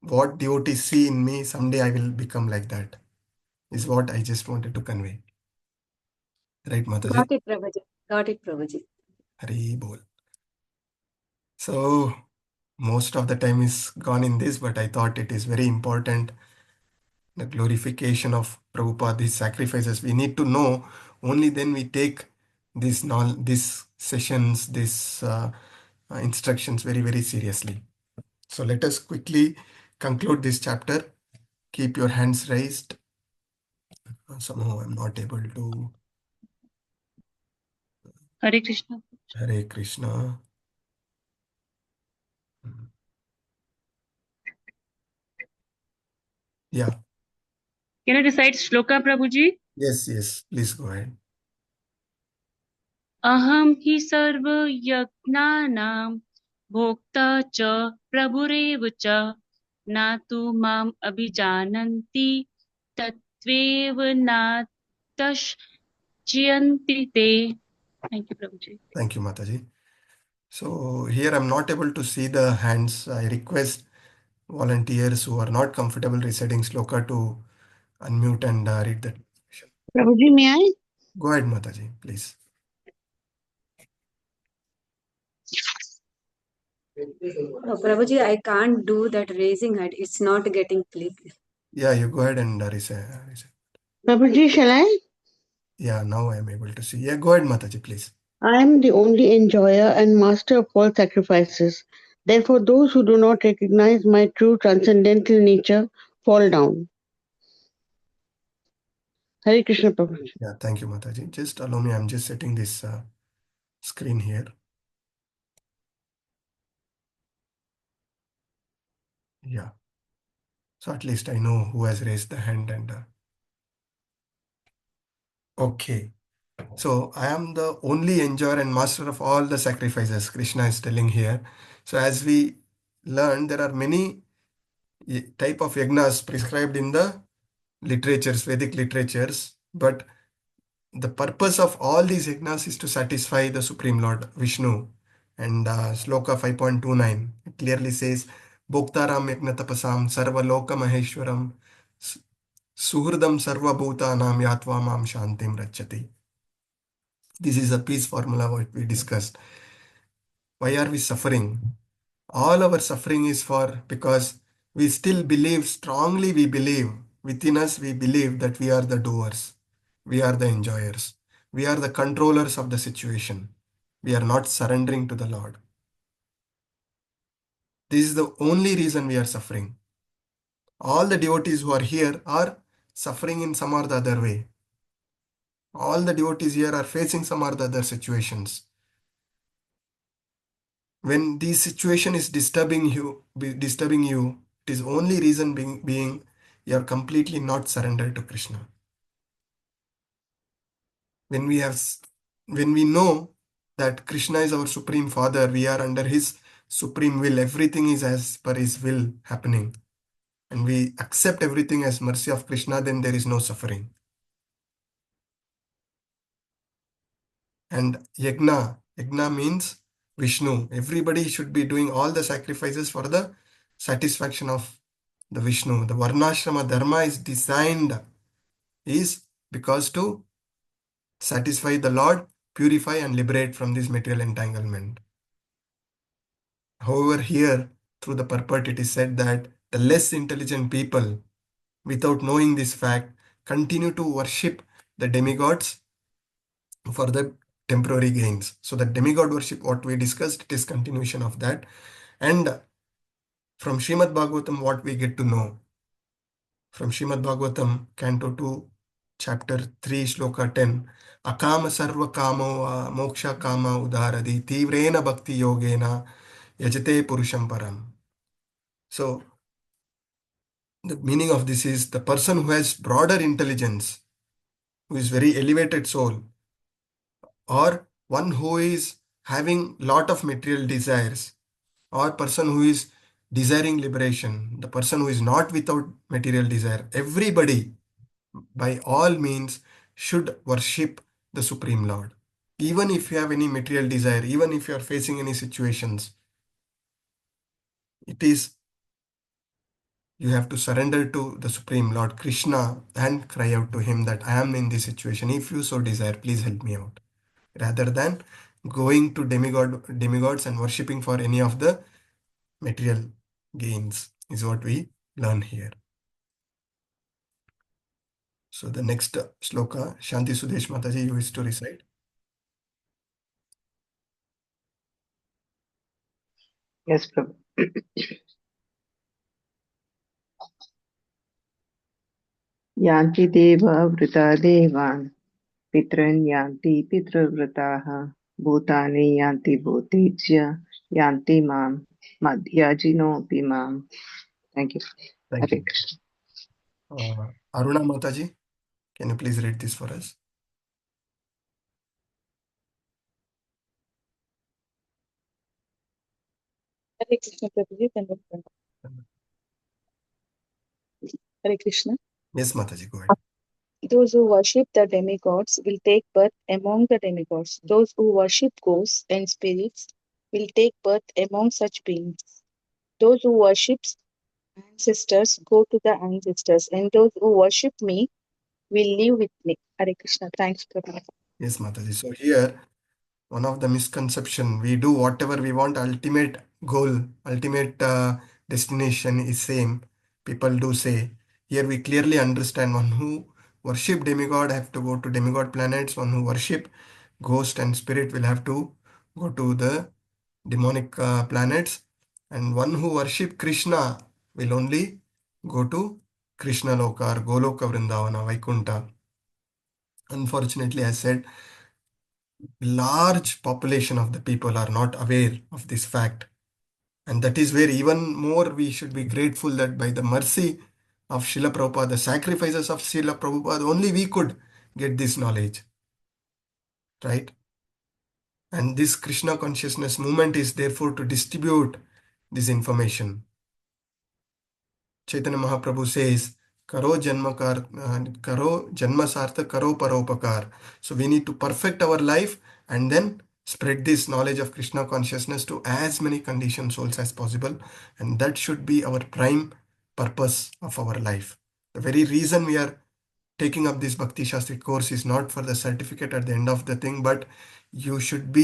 what devotees see in me, someday I will become like that, is what I just wanted to convey. Right, Mataji? Got it, Prabhuji. Got it, Prabhuji. Hari Bol. So, most of the time is gone in this, but I thought it is very important. The glorification of Prabhupada, these sacrifices, we need to know. Only then we take these sessions, these instructions very, very seriously. So let us quickly conclude this chapter. Keep your hands raised. Somehow I'm not able to. Hare Krishna. Hare Krishna. Yeah. Can I recite Shloka, Prabhuji? Yes, please go ahead. Aham hi sarva yajnanam bhokta cha prabhurev cha na tu mam abhijananti tatvev na tashchiyanti te. Thank you, Prabhuji. Thank you, Mataji. So here I'm not able to see the hands. I request volunteers who are not comfortable reciting Shloka to unmute and read that. Prabhuji, may I? Go ahead, Mataji, please. Prabhuji, I can't do that raising hand. It's not getting clicked. Yeah, you go ahead and Prabhuji, shall I? Yeah, now I am able to see. Yeah, go ahead, Mataji, please. I am the only enjoyer and master of all sacrifices. Therefore, those who do not recognize my true transcendental nature fall down. Hare Krishna, Prabhuji. Yeah, thank you, Mataji. Just allow me, I'm just setting this screen here. Yeah. So at least I know who has raised the hand and okay. So I am the only enjoyer and master of all the sacrifices, Krishna is telling here. So as we learned, there are many type of yagnas prescribed in the literatures, Vedic literatures, but the purpose of all these yagnas is to satisfy the Supreme Lord Vishnu. And Sloka 5.29 it clearly says, Bhoktaram yagna tapasam sarva loka maheshwaram suhrdam sarva bhutanam yatva mam shantim rachati. This is a peace formula what we discussed. Why are we suffering? All our suffering is for because we still believe, strongly we believe, within us we believe that we are the doers. We are the enjoyers. We are the controllers of the situation. We are not surrendering to the Lord. This is the only reason we are suffering. All the devotees who are here are suffering in some or the other way. All the devotees here are facing some or the other situations. When this situation is disturbing you, it is only reason being you are completely not surrendered to Krishna. When we know that Krishna is our Supreme Father, we are under His supreme will. Everything is as per His will happening. And we accept everything as mercy of Krishna, then there is no suffering. And yagna means Vishnu. Everybody should be doing all the sacrifices for the satisfaction of the Vishnu. The Varnashrama Dharma is designed is because to satisfy the Lord, purify and liberate from this material entanglement. However, here through the purport it is said that the less intelligent people, without knowing this fact, continue to worship the demigods for the temporary gains. So the demigod worship, what we discussed, it is continuation of that. And from Srimad Bhagavatam, what we get to know from Srimad Bhagavatam, Canto 2, Chapter 3, Shloka 10, Akama sarva kamo moksha kama udharadi tivrena bhakti yogena yajate purusham param. So the meaning of this is the person who has broader intelligence, who is very elevated soul, or one who is having lot of material desires, or person who is desiring liberation, the person who is not without material desire, everybody by all means should worship the Supreme Lord. Even if you have any material desire, even if you are facing any situations, it is you have to surrender to the Supreme Lord Krishna and cry out to Him that I am in this situation. If you so desire, please help me out. Rather than going to demigods and worshipping for any of the material gains is what we learn here. So the next shloka, Shanti Sudesh Mataji, you wish to recite. Yes, Prabhu. Yanti deva vrita devan pitran yanti pitravrataha bhutani yanti bhutejya yanti mam madhyajino bimam. Thank you. Thank Hare you. Krishna. Aruna Mataji, can you please read this for us? Hare Krishna, Prabhuji. Hare Krishna. Yes, Mataji, go ahead. Those who worship the demigods will take birth among the demigods. Those who worship ghosts and spirits will take birth among such beings. Those who worship ancestors go to the ancestors, and those who worship me will live with me. Hare Krishna. Thanks, Prabhuji. Yes, Mataji. So here, one of the misconception, we do whatever we want, ultimate goal, ultimate destination is same. People do say. Here we clearly understand one who worship demigod have to go to demigod planets, one who worship ghost and spirit will have to go to the demonic planets, and one who worship Krishna will only go to Krishna Loka or Goloka Vrindavana, Vaikunta. Unfortunately, I said, large population of the people are not aware of this fact. And that is where even more we should be grateful that by the mercy of Srila Prabhupada, the sacrifices of Srila Prabhupada, only we could get this knowledge. Right? And this Krishna consciousness movement is therefore to distribute this information. Chaitanya Mahaprabhu says, Karo janma sartha karo paropakar. So we need to perfect our life and then spread this knowledge of Krishna consciousness to as many conditioned souls as possible. And that should be our prime purpose of our life. The very reason we are taking up this Bhakti Shastri course is not for the certificate at the end of the thing, but you should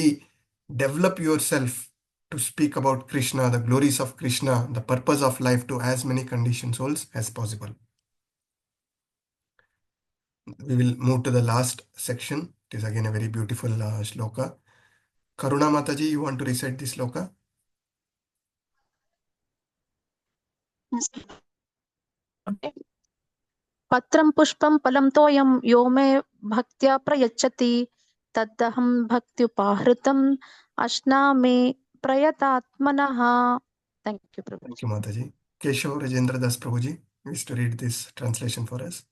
develop yourself to speak about Krishna, the glories of Krishna, the purpose of life to as many conditioned souls as possible. We will move to the last section. It is again a very beautiful shloka. Karuna Mataji, you want to recite this shloka? Okay. Patram pushpam palam toyam yo me bhaktya prayachati taddaham bhaktupahritam ashna me prayatatmanaha. Thank you, Prabhu. Thank you, Mataji. Keshav Rajendra Das Prabhuji is to read this translation for us.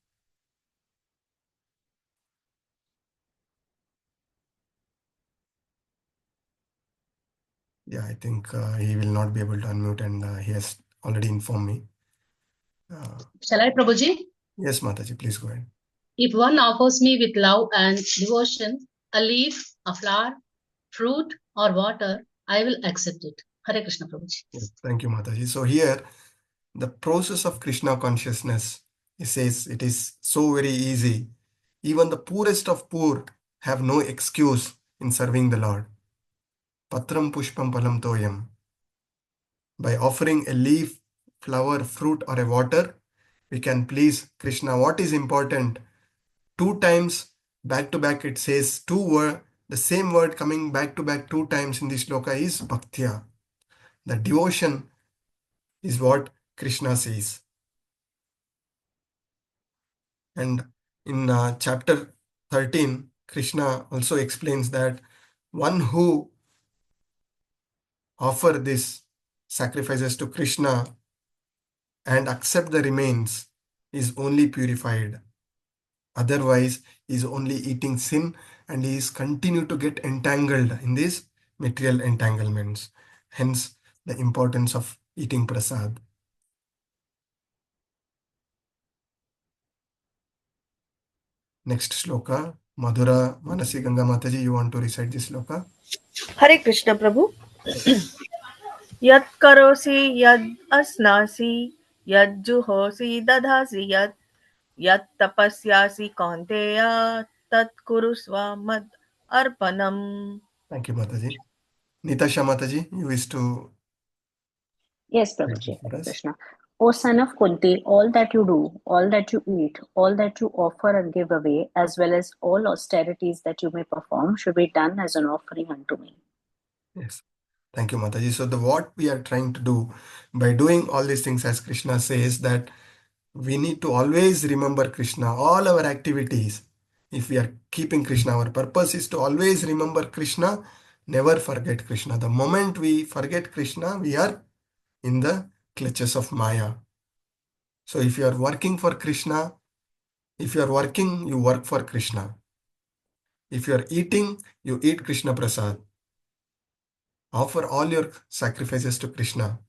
Yeah, I think he will not be able to unmute, and he has already informed me. Shall I, Prabhuji? Yes, Mataji, please go ahead. If one offers me with love and devotion a leaf, a flower, fruit, or water, I will accept it. Hare Krishna, Prabhuji. Yes, thank you, Mataji. So here, the process of Krishna consciousness, he says it is so very easy. Even the poorest of poor have no excuse in serving the Lord. Patram pushpam palam toyam. By offering a leaf, flower, fruit, or a water, we can please Krishna. What is important? 2 times back to back it says the same word coming back to back 2 times in this shloka is bhaktya. The devotion is what Krishna says. And in chapter 13, Krishna also explains that one who offer these sacrifices to Krishna and accept the remains is only purified. Otherwise, he is only eating sin and he is continue to get entangled in these material entanglements. Hence, the importance of eating prasad. Next shloka, Madhura Manasi Ganga Mataji, you want to recite this shloka? Hare Krishna Prabhu. Yat karosi yad asnasi yad juhosi dadhasi yat tapasyasi kaunteya tat kurusva mad arpanam. Thank you, Mataji. Nitasha Mataji, you wish to Yes, recite this Prabhuji. for Hare us? Krishna. O son of Kunti, all that you do, all that you eat, all that you offer and give away, as well as all austerities that you may perform, should be done as an offering unto me. Yes. Thank you, Mataji. So what we are trying to do by doing all these things, as Krishna says, that we need to always remember Krishna, all our activities. If we are keeping Krishna, our purpose is to always remember Krishna, never forget Krishna. The moment we forget Krishna, we are in the clutches of Maya. So if you are working for Krishna, if you are working, you work for Krishna. If you are eating, you eat Krishna Prasad. Offer all your sacrifices to Krishna.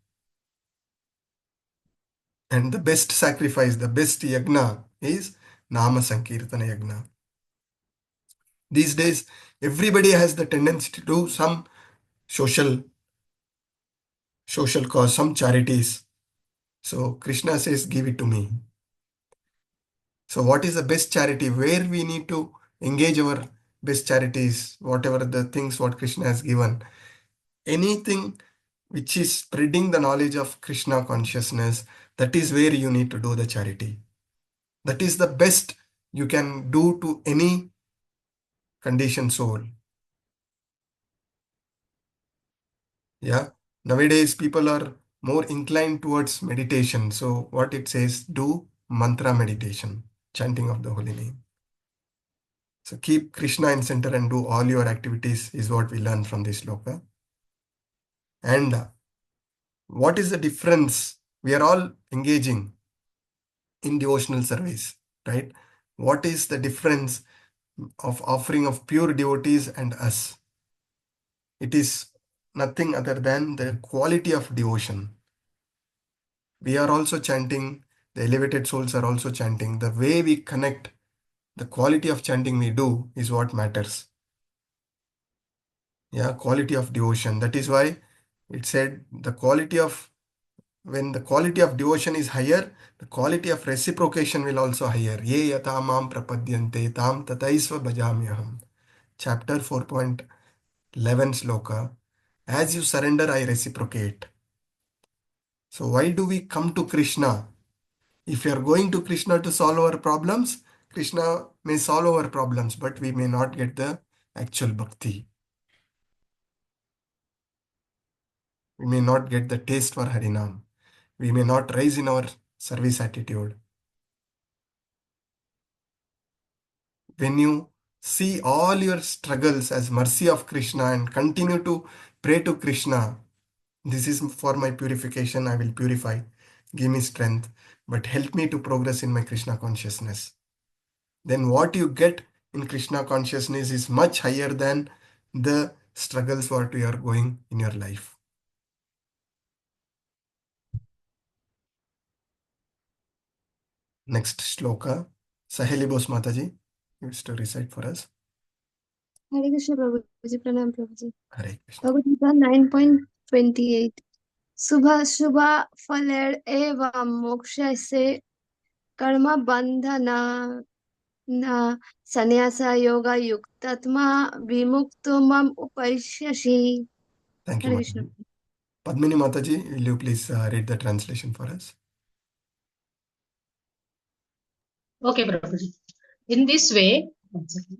And the best sacrifice, the best yagna is Nama Sankirtana Yagna. These days, everybody has the tendency to do some social cause, some charities. So Krishna says, give it to me. So what is the best charity? Where we need to engage our best charities, whatever the things what Krishna has given. Anything which is spreading the knowledge of Krishna consciousness, that is where you need to do the charity. That is the best you can do to any conditioned soul. Yeah. Nowadays, people are more inclined towards meditation. So what it says, do mantra meditation, chanting of the holy name. So keep Krishna in center and do all your activities is what we learn from this sloka. And what is the difference? We are all engaging in devotional service, right? What is the difference of offering of pure devotees and us? It is nothing other than the quality of devotion. We are also chanting, the elevated souls are also chanting. The way we connect, the quality of chanting we do is what matters. Yeah, quality of devotion. That is why it said the quality of, when the quality of devotion is higher, the quality of reciprocation will also higher. Ye yata mam prapadyante tam tataisva bhajamyaham. Chapter 4.11 sloka. As you surrender, I reciprocate. So why do we come to Krishna? If you are going to Krishna to solve our problems, Krishna may solve our problems, but we may not get the actual bhakti. We may not get the taste for Harinam. We may not rise in our service attitude. When you see all your struggles as mercy of Krishna and continue to pray to Krishna, this is for my purification, I will purify. Give me strength, but help me to progress in my Krishna consciousness. Then what you get in Krishna consciousness is much higher than the struggles what you are going in your life. Next shloka, Saheli Bose Mataji, you wish to recite for us. Hare Krishna Prabhuji, Pranam Prabhuji. Hare Krishna. Bhagavad Gita 9.28. Subha Shubha Phaler Eva Moksha Se Karma Bandhana Na Sannyasa Yoga Yuktatma Vimukto Mam Upaishashi. Thank you, Hare Krishna. Mataji. Padmini Mataji, will you please read the translation for us? Okay, Prabhuji. In this way, one second.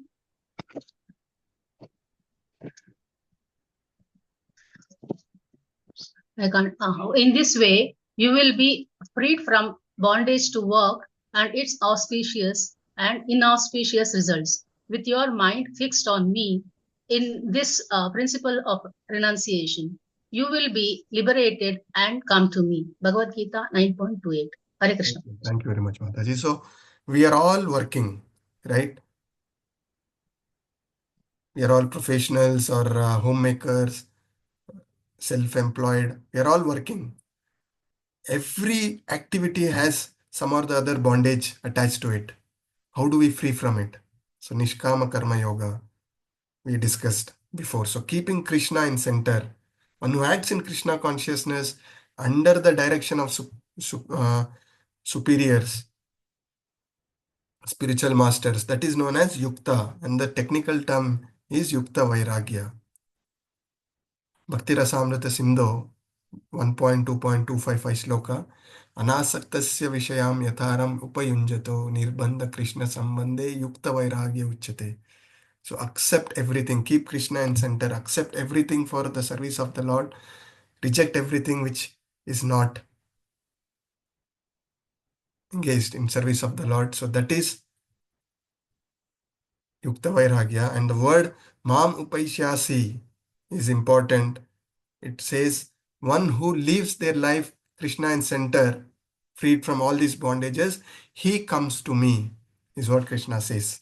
In this way, you will be freed from bondage to work and its auspicious and inauspicious results. With your mind fixed on me in this principle of renunciation, you will be liberated and come to me. Bhagavad Gita 9.28. Hare Krishna. Thank you very much, Mataji. So we are all working, right? We are all professionals or homemakers, self-employed. We are all working. Every activity has some or the other bondage attached to it. How do we free from it? So Nishkama Karma Yoga, we discussed before. So keeping Krishna in center, one who acts in Krishna consciousness under the direction of superiors, spiritual masters, that is known as Yukta, and the technical term is Yukta Vairagya. Bhakti Rasamrita Sindhu 1.2.255 shloka. Anasaktasya vishayam yatharam upayunjato nirbandha Krishna sambandhe yukta vairagya uchyate. So accept everything, keep Krishna in center, accept everything for the service of the Lord, reject everything which is not engaged in service of the Lord. So that is Yukta Vairagya. And the word Mam Upaishyasi is important. It says one who lives their life Krishna in center, freed from all these bondages, he comes to me, is what Krishna says.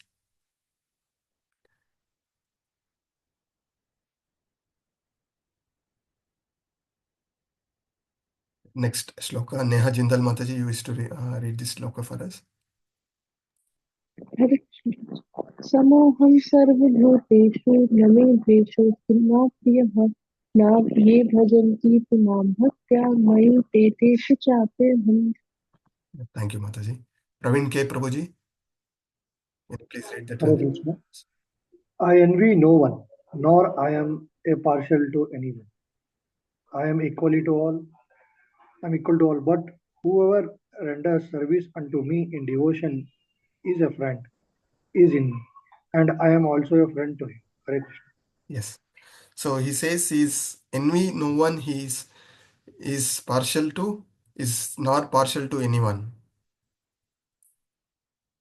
Next shloka, Neha Jindal Mataji, you wish to read this shloka for us. Hare Krishna. Samoham sarvabhuteshu name deshu na priyah na ye bhajanti tumam bhaktya mayi teteshu chapeham. Thank you, Mataji. Praveen K. Prabhuji, can you please read the Hare translation? Krishna. I envy no one, nor I am a partial to anyone. I am equally to all. I'm equal to all. But whoever renders service unto me in devotion is a friend, is in me, and I am also a friend to him. Hare Krishna. Yes. So he says he's envy no one, is partial to, is not partial to anyone.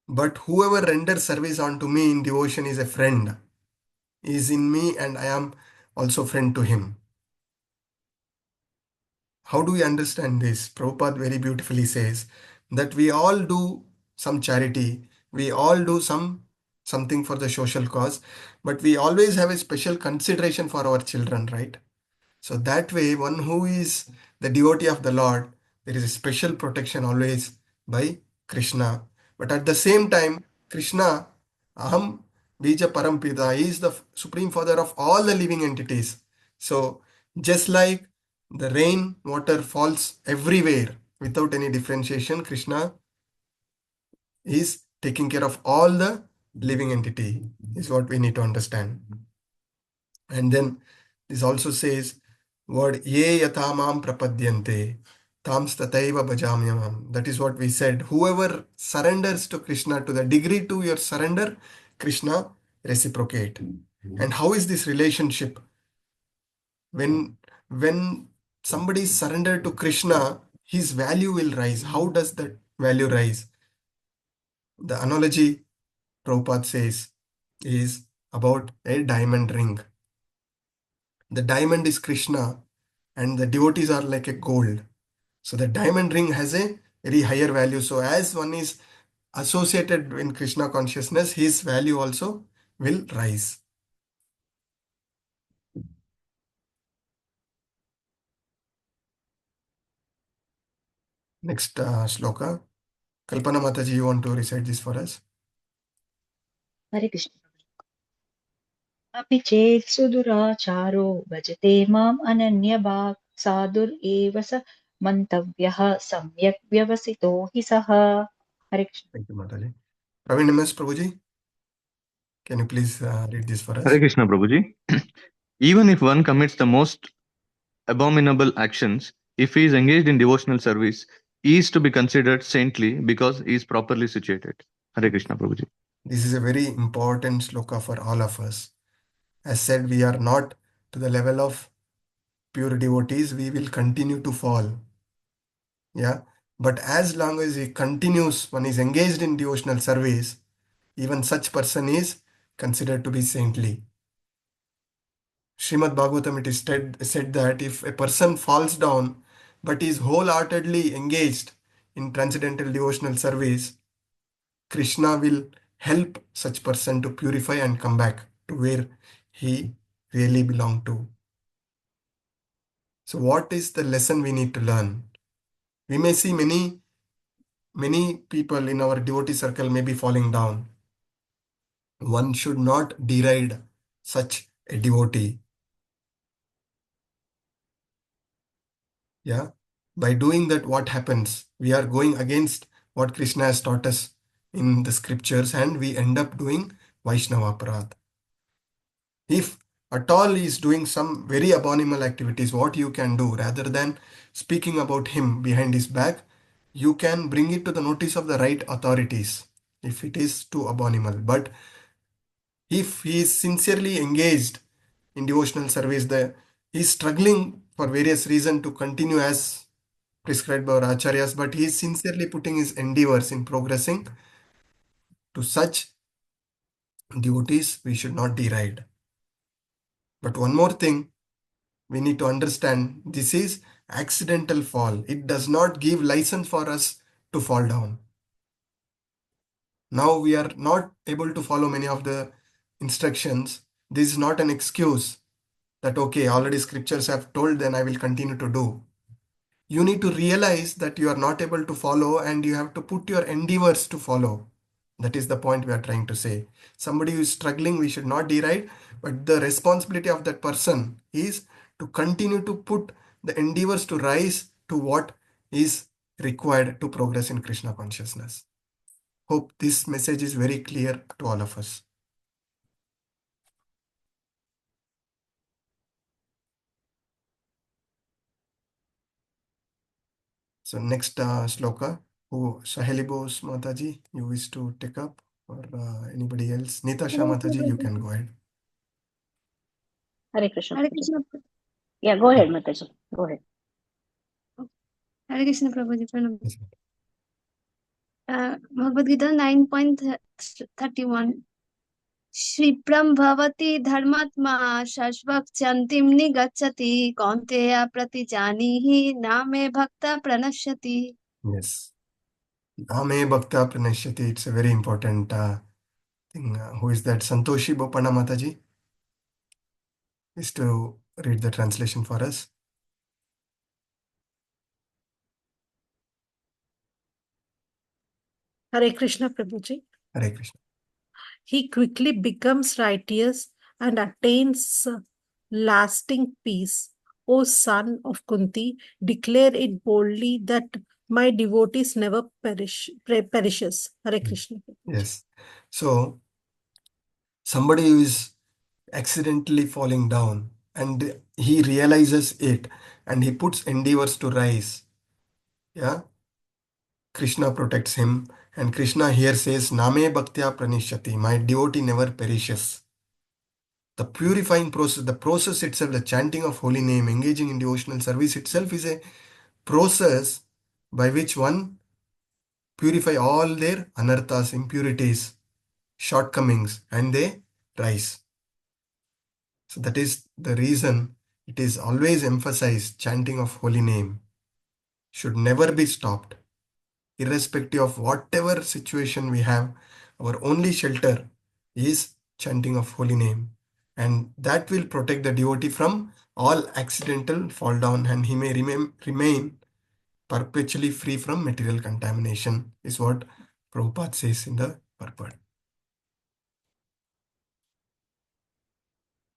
But whoever renders service unto me in devotion is a friend, is in me, and I am also friend to him. How do we understand this? Prabhupada very beautifully says that we all do some charity, we all do something for the social cause, but we always have a special consideration for our children, right? So that way, one who is the devotee of the Lord, there is a special protection always by Krishna. But at the same time, Krishna, Aham Bija Parampita, he is the Supreme Father of all the living entities. So just like the rain water falls everywhere without any differentiation, Krishna is taking care of all the living entity, is what we need to understand. And then this also says, word ye yatamam prapadyante tam stataiva bhajamyamam. That is what we said. Whoever surrenders to Krishna, to the degree to your surrender, Krishna reciprocate. And how is this relationship? When somebody is surrendered to Krishna, his value will rise. How does that value rise? The analogy Prabhupada says is about a diamond ring. The diamond is Krishna and the devotees are like a gold. So the diamond ring has a very higher value. So as one is associated in Krishna consciousness, his value also will rise. Next shloka. Kalpana Mataji, you want to recite this for us? Hare Krishna. अपि चेत् सुदुराचारो भजते माम् अनन्यभाक् साधुर् एव स मन्तव्यः सम्यक् व्यवसितो हि सः. Hare Krishna. Thank you, Mataji. Praveen MS Prabhuji, can you please read this for us? Hare Krishna, Prabhuji. Even if one commits the most abominable actions, if he is engaged in devotional service, he is to be considered saintly because he is properly situated. Hare Krishna, Prabhuji. This is a very important shloka for all of us. As said, we are not to the level of pure devotees, we will continue to fall. Yeah. But as long as he continues, one is engaged in devotional service, even such person is considered to be saintly. Srimad Bhagavatam, it is said that if a person falls down but is wholeheartedly engaged in transcendental devotional service, Krishna will help such person to purify and come back to where he really belonged to. So what is the lesson we need to learn? We may see many people in our devotee circle may be falling down. One should not deride such a devotee. Yeah. By doing that, what happens? We are going against what Krishna has taught us in the scriptures and we end up doing Vaishnava Aparadha. If at all he is doing some very abominable activities, what you can do, rather than speaking about him behind his back, you can bring it to the notice of the right authorities if it is too abominable. But if he is sincerely engaged in devotional service, he is struggling for various reasons to continue as prescribed by our acharyas, but he is sincerely putting his endeavors in progressing. To such devotees, we should not deride. But one more thing, we need to understand, this is accidental fall. It does not give license for us to fall down. Now we are not able to follow many of the instructions. This is not an excuse that, okay, already scriptures have told, then I will continue to do. You need to realize that you are not able to follow and you have to put your endeavors to follow. That is the point we are trying to say. Somebody who is struggling, we should not deride, but the responsibility of that person is to continue to put the endeavors to rise to what is required to progress in Krishna consciousness. Hope this message is very clear to all of us. So next sloka, who Saheli Bose Mataji, you wish to take up, or anybody else? Nitasha Mataji, you can go ahead. Hare Krishna. Hare Prabhuji. Krishna. Yeah, go ahead, Mataji. Go ahead. Hare Krishna Prabhuji. Pranam. Bhagavad Gita 9.31. Shripram bhavati dharmatma shashvakchantim nigacchati kaunteya pratijanihi name bhakta pranashyati. Yes. Name Bhakta Pranashyati, it's a very important thing. Who is that? Santoshi Bopana Mataji is to read the translation for us. Hare Krishna Prabhuji. Hare Krishna. He quickly becomes righteous and attains lasting peace. O son of Kunti, declare it boldly that my devotees never perishes. Hare Krishna. Yes. So somebody who is accidentally falling down and he realizes it and he puts endeavors to rise. Yeah. Krishna protects him, and Krishna here says, Name Bhaktya Pranishyati, my devotee never perishes. The purifying process, the process itself, the chanting of holy name, engaging in devotional service itself is a process by which one purify all their anarthas, impurities, shortcomings, and they rise. So that is the reason it is always emphasized, chanting of holy name should never be stopped. Irrespective of whatever situation we have, our only shelter is chanting of holy name. And that will protect the devotee from all accidental fall down, and he may remain perpetually free from material contamination, is what Prabhupada says in the purport.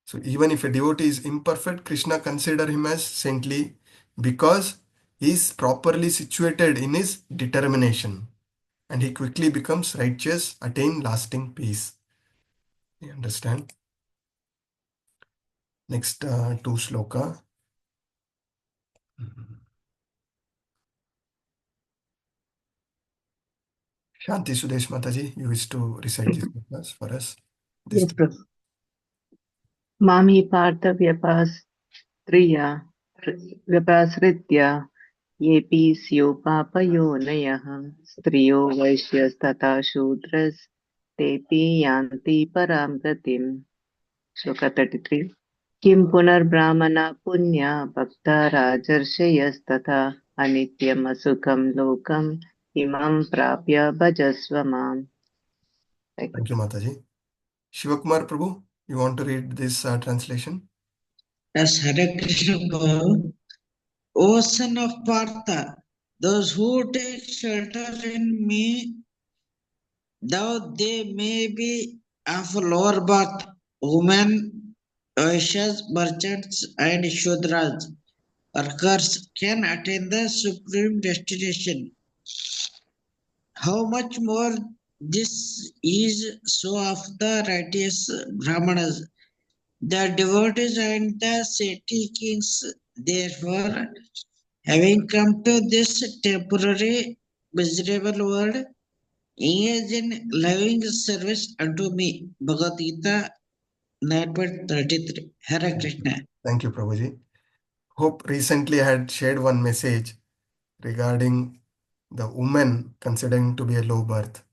So even if a devotee is imperfect, Krishna consider him as saintly because he is properly situated in his determination, and he quickly becomes righteous, attain lasting peace. You understand? Next two sloka. Shanti Sudesh Mataji, you wish to recite these slokas for us? Yes, Prabhu. Mami Partha Vyapastriya Vyapasritya Yepi Syo Papayonayaha Striyo Vaishyas Tata Shudras Tepi Yanti Param Gatim. Shloka 33. Kim Punarbrahmana Punya Bhakta Rajarshayastata Anityam Asukam Lokam Imam Prapya Bhajasva Mam. Thank you, Mataji. Shivakumar Prabhu, you want to read this translation? As Hare Krishna Prabhu, O son of Partha, those who take shelter in me, though they may be of lower birth, women, Vaishyas, merchants, and Shudras, workers can attain the supreme destination. How much more this is so of the righteous Brahmanas, the devotees and the saintly kings. Therefore, having come to this temporary miserable world, engage in loving service unto me. Bhagavadgita 9.33. Hare Krishna. Thank you, Prabhuji. Hope recently I had shared one message regarding the woman considering to be a low birth.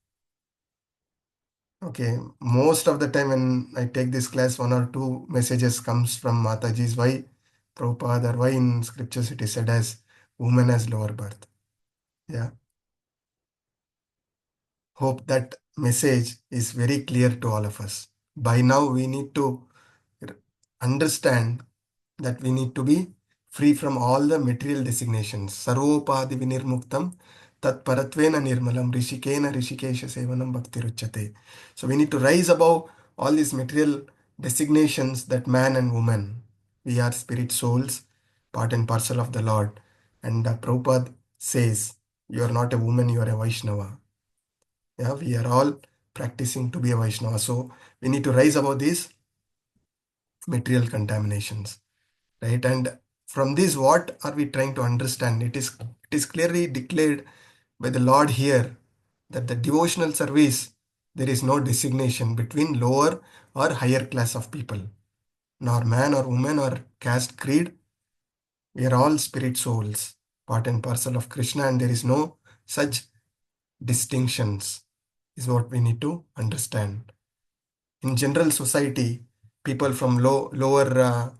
Okay, most of the time when I take this class, one or two messages comes from Mataji's why Prabhupada or why in scriptures it is said as woman as lower birth. Yeah. Hope that message is very clear to all of us. By now we need to understand that we need to be free from all the material designations. Sarvopadi vinirmuktam tat paratvena nirmalam rishikena rishikesha sevanam bhakti ruchate. So we need to rise above all these material designations that man and woman, we are spirit souls, part and parcel of the Lord. And Prabhupada says, you are not a woman, you are a Vaishnava. Yeah, we are all practicing to be a Vaishnava. So we need to rise above these material contaminations. Right, and from this, what are we trying to understand? It is It is clearly declared by the Lord here that the devotional service, there is no designation between lower or higher class of people, nor man or woman or caste, creed. We are all spirit souls, part and parcel of Krishna, and there is no such distinctions, is what we need to understand. In general society, people from lower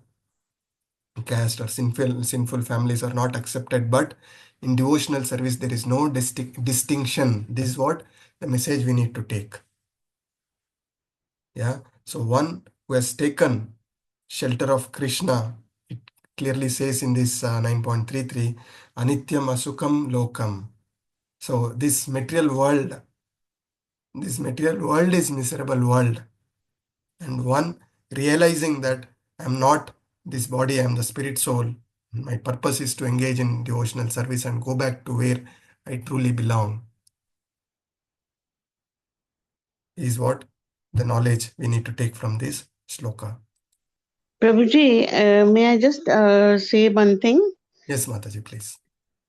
caste or sinful families are not accepted, but in devotional service there is no distinction. This is what the message we need to take. Yeah. So one who has taken shelter of Krishna, it clearly says in this 9.33, Anityam Asukam Lokam. So this material world is miserable world. And one realizing that I'm not this body, I'm the spirit soul. My purpose is to engage in devotional service and go back to where I truly belong. Is what the knowledge we need to take from this shloka. Prabhuji, may I just say one thing? Yes, Mataji, please.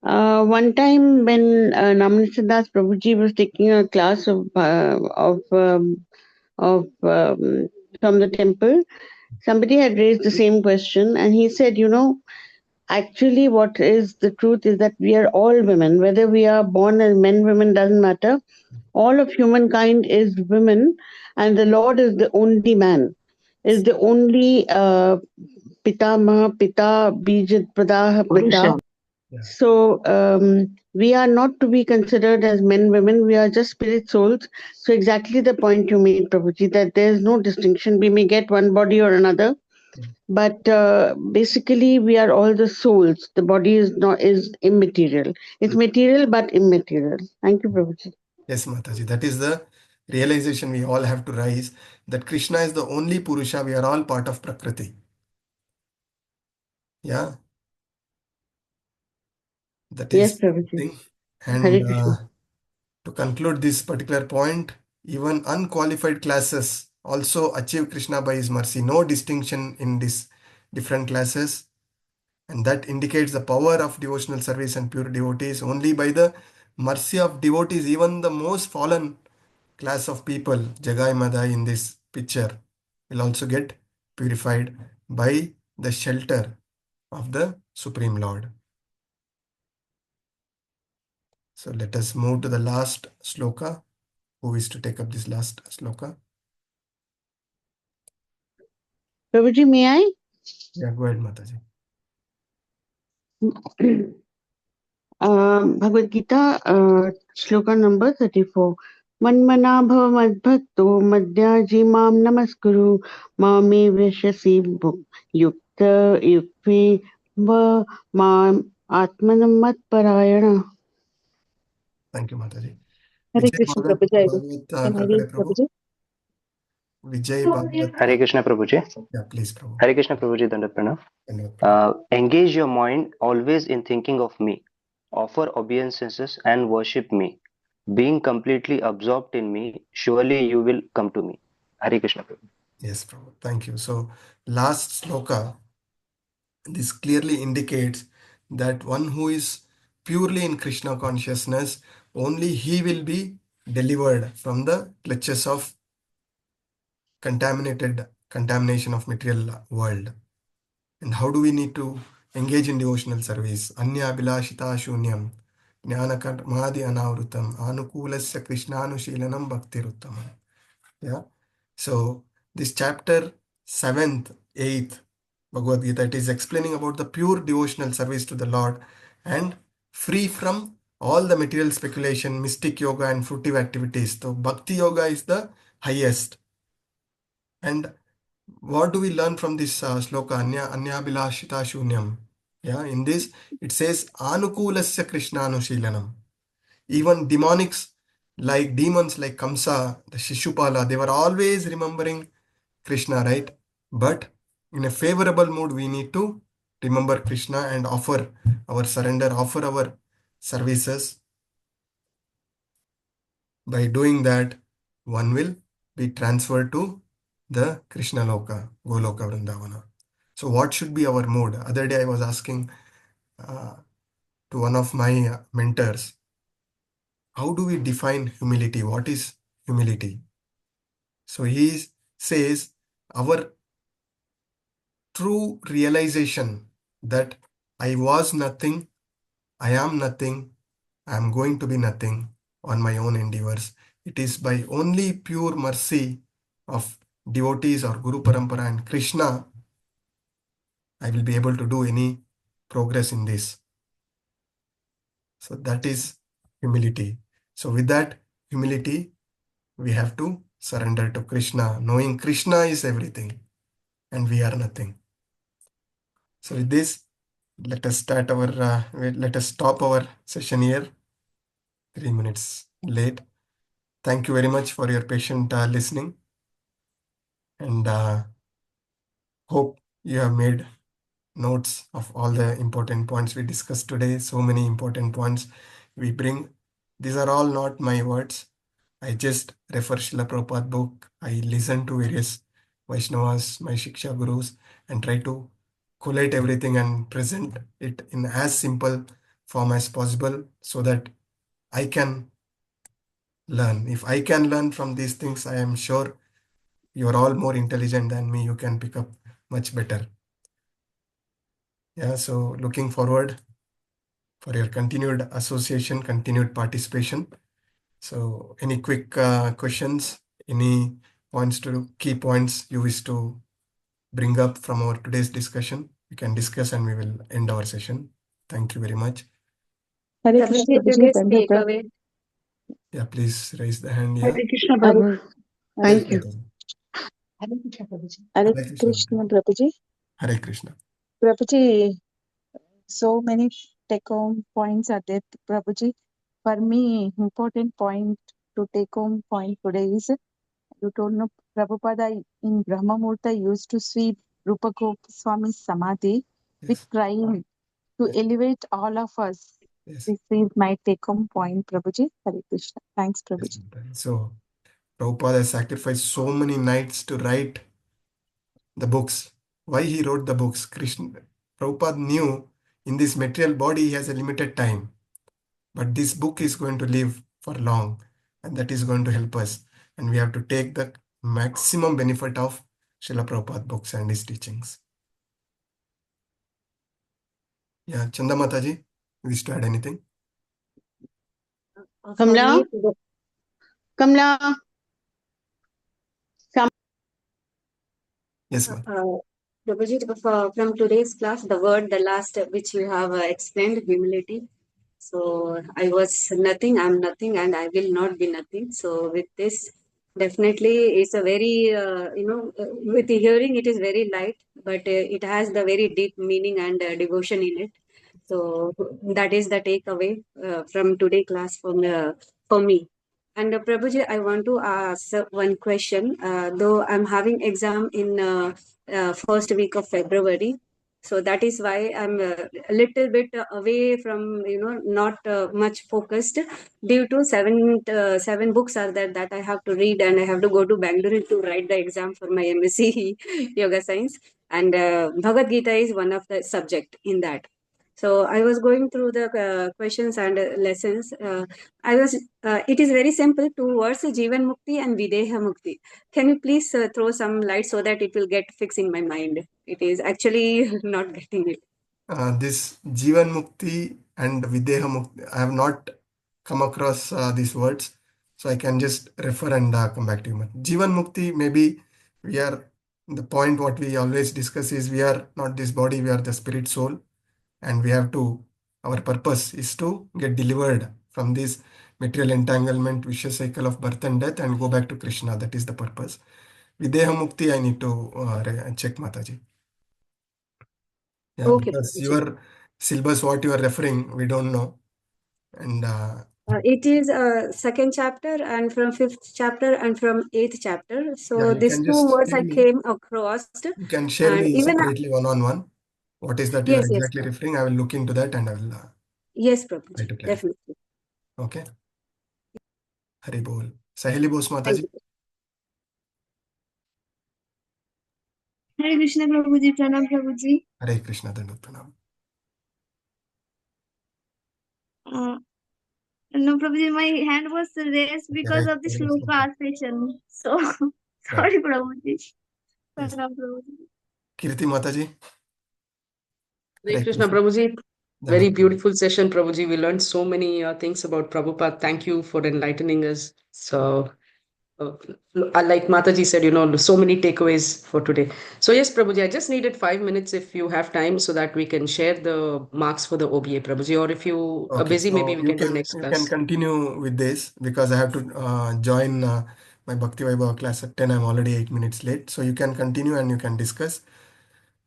One time when Namanitha Das Prabhuji was taking a class from the temple, somebody had raised the same question, and he said, actually what is the truth is that we are all women, whether we are born as men, women, doesn't matter. All of humankind is women, and the Lord is the only man, is the only Pitamaha, Pita, Bijat, Pradaha, Pita. So we are not to be considered as men, women. We are just spirit souls. So exactly the point you made, Prabhuji, that there is no distinction. We may get one body or another, but basically we are all the souls. The body is immaterial. It's material but immaterial. Thank you, Prabhuji. Yes, Mataji. That is the realization we all have to rise, that Krishna is the only Purusha. We are all part of Prakriti. Yeah. That is thing. And to conclude this particular point, even unqualified classes also achieve Krishna by his mercy. No distinction in these different classes. And that indicates the power of devotional service and pure devotees. Only by the mercy of devotees, even the most fallen class of people, Jagai Madai in this picture, will also get purified by the shelter of the Supreme Lord. So let us move to the last sloka. Who is to take up this last sloka? Prabhuji, may I? Yeah, go ahead, Mataji. Bhagavadgita, shloka number 34. Manmana bhava madbhakto madhyaji mam namaskuru mame vyashasi yukta yukvi va mam atmanam matparayana. Thank you, Mataji. Hare Vijay Krishna Bhagat, Prabhuji. Can I read, Prabhu. Prabhuji? Vijay Bhagat. Hare Krishna Prabhuji. Yeah, please, Prabhu. Hare Krishna Prabhuji, Dandat Pranam. Engage your mind always in thinking of me. Offer obeisances and worship me. Being completely absorbed in me, surely you will come to me. Hare Krishna Prabhu. Yes, Prabhu. Thank you. So, last sloka, this clearly indicates that one who is purely in Krishna consciousness, only he will be delivered from the clutches of contamination of material world. And how do we need to engage in devotional service? Anya Bilashita Shunyam, Jnana Mahadi Anavrutam, Anukulasya Krishnanushilanam Bhaktiruttamam. Yeah. So this chapter 7th, 8th Bhagavad Gita, it is explaining about the pure devotional service to the Lord and free from all the material speculation, mystic yoga and fruitive activities. So Bhakti yoga is the highest. And what do we learn from this sloka? Anya Bilashita Shunyam. Yeah, in this it says Anukulasya Krishnanushilanam. Even demons like Kamsa, the Shishupala, they were always remembering Krishna, right? But in a favorable mood, we need to remember Krishna and offer our surrender, offer our services. By doing that, one will be transferred to the Krishna Loka, Goloka Vrindavana. So what should be our mood? Other day I was asking to one of my mentors, how do we define humility? What is humility? So he says our true realization that I was nothing, I am nothing, I am going to be nothing on my own endeavors. It is by only pure mercy of devotees or Guru Parampara and Krishna I will be able to do any progress in this. So that is humility. So with that humility, we have to surrender to Krishna, knowing Krishna is everything and we are nothing. So with this, let us stop our session here. 3 minutes late. Thank you very much for your patient listening, and hope you have made notes of all the important points we discussed today. So many important points we bring. These are all not my words. I just refer Srila Prabhupada book. I listen to various Vaishnavas, my Shiksha Gurus, and try to collate everything and present it in as simple form as possible so that I can learn. If I can learn from these things, I am sure you are all more intelligent than me. You can pick up much better. Yeah, so looking forward for your continued association, continued participation. So any quick questions, any key points you wish to bring up from our today's discussion? We can discuss and we will end our session. Thank you very much. Hare Krishna, Prabhuji, Dandata. Yeah, please raise the hand. Hare Yeah. Krishna Prabhu. Thank you. Hare Krishna, Prabhuji. Hare Hare Krishna. Krishna, Prabhuji. Hare Krishna. Prabhuji, so many take-home points are there, Prabhuji. For me, important point to take-home point today is you told no Prabhupada in Brahma Murta used to sweep Rupa Goswami's Samadhi with crying to elevate all of us. Yes. This is my take-home point, Prabhuji. Hare Krishna. Thanks, Prabhuji. So Prabhupada has sacrificed so many nights to write the books. Why he wrote the books? Prabhupada knew in this material body he has a limited time, but this book is going to live for long, and that is going to help us. And we have to take the maximum benefit of Srila Prabhupada books and his teachings. Yeah, Chanda Mataji, wish to add anything? Kamla? Kamla? Yes, ma'am. Prabhuji, from today's class, the last which you have explained, humility. So I was nothing, I'm nothing, and I will not be nothing. So with this, definitely it's a very, with the hearing, it is very light, but it has the very deep meaning and devotion in it. So that is the takeaway from today class for me. And Prabhuji, I want to ask one question. Though I'm having exam in first week of February, so that is why I'm a little bit away from not much focused due to seven books are there that I have to read, and I have to go to Bangalore to write the exam for my MSc Yoga Science, and Bhagavadgita is one of the subject in that. So I was going through the questions and lessons. It is very simple, two words, Jivan Mukti and Videha Mukti. Can you please throw some light so that it will get fixed in my mind? It is actually not getting it. This Jivan Mukti and Videha Mukti, I have not come across these words, so I can just refer and come back to you. Jivan Mukti, maybe the point what we always discuss is we are not this body, we are the spirit soul, and our purpose is to get delivered from this material entanglement, vicious cycle of birth and death, and go back to Krishna. That is the purpose. Videha Mukti, I need to check, Mataji. Yeah, Okay, because Prabhuji. your syllabus, what you are referring, we don't know. And it is second chapter and from fifth chapter and from eighth chapter. So you these can two just words share I me. came across. You can share And me even separately one-on-one. What is that you are yes, exactly referring? I will look into that and I will yes, try Prabhuji, to clarify. definitely. Okay. Hari Bol. Saheli Bose Thank Mataji. you. Hare Krishna Prabhuji, Pranam Prabhuji. Hare Krishna Dandat Pranam. No, Prabhuji, my hand was raised because of the sloka session. So, sorry, Prabhuji. Yes. Pranam, Prabhuji. Kirti Mataji. Hare Krishna, Prabhuji. Very beautiful session, Prabhuji. We learned so many things about Prabhupada. Thank you for enlightening us. So, like Mataji said, so many takeaways for today. So, yes, Prabhuji, I just needed 5 minutes if you have time so that we can share the marks for the OBA, Prabhuji. Or if you are Okay, busy, so maybe we can do next you class. can continue with this because I have to join my Bhakti Vaibhava class at 10. I'm already 8 minutes late. So you can continue and you can discuss.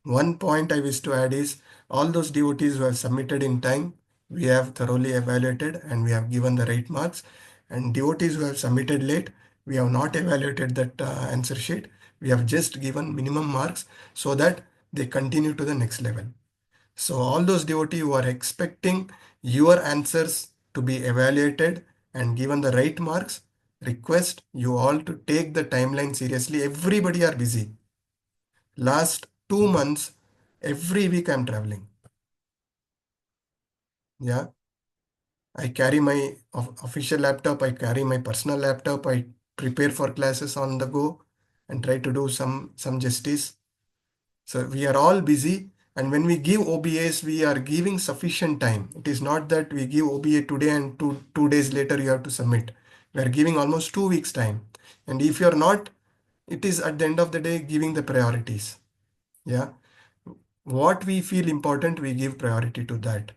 One point I wish to add is all those devotees who have submitted in time, we have thoroughly evaluated and we have given the right marks. And devotees who have submitted late, we have not evaluated that answer sheet. We have just given minimum marks so that they continue to the next level. So all those devotees who are expecting your answers to be evaluated and given the right marks, request you all to take the timeline seriously. Everybody are busy. Last 2 months, every week I'm traveling. Yeah. I carry my official laptop, I carry my personal laptop, I prepare for classes on the go and try to do some justice. So we are all busy, and when we give OBAs, we are giving sufficient time. It is not that we give OBA today and two days later you have to submit. We are giving almost 2 weeks time. And if you are not, it is at the end of the day giving the priorities. Yeah. What we feel important, we give priority to that.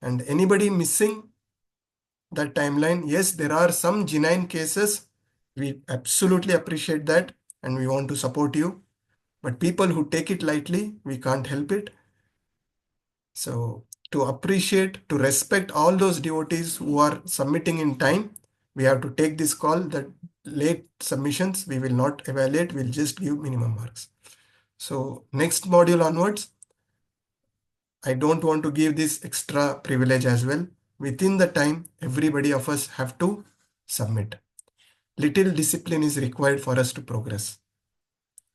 And anybody missing that timeline, yes, there are some genuine cases. We absolutely appreciate that and we want to support you. But people who take it lightly, we can't help it. So to appreciate, to respect all those devotees who are submitting in time, we have to take this call that late submissions, we will not evaluate, we'll just give minimum marks. So next module onwards, I don't want to give this extra privilege as well. Within the time, everybody of us have to submit. Little discipline is required for us to progress.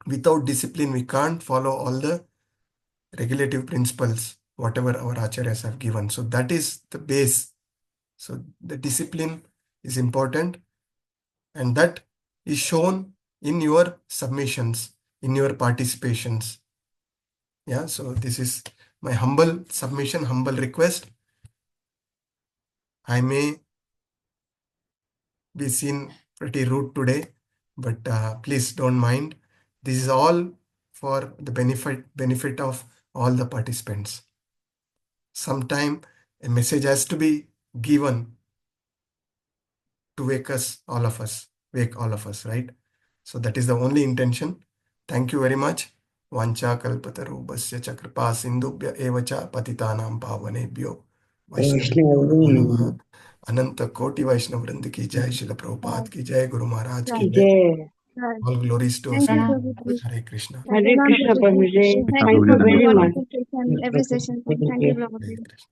Without discipline, we can't follow all the regulative principles, whatever our acharyas have given. So that is the base. So the discipline is important, and that is shown in your submissions, in your participations. Yeah, so this is my humble submission, humble request. I may be seen pretty rude today, but please don't mind. This is all for the benefit of all the participants. Sometime a message has to be given to wake all of us, right? So that is the only intention. Thank you very much. Vancha kalpatarubhasya chakrapa sindubhya evacha patitanam pavanebhyo Vaishnavibhyo namaha. Ananta Koti Vaishnav Vrind ki jai, Srila Prabhupada ki jai, Guru Maharaj ki jai. All glories to Thank you, Sri Prabhuji. Hare Krishna. Hare Krishna, Prabhuji. Thank Thank you you for very the much. wonderful session, every session. Thank you, Prabhuji. Hare Krishna.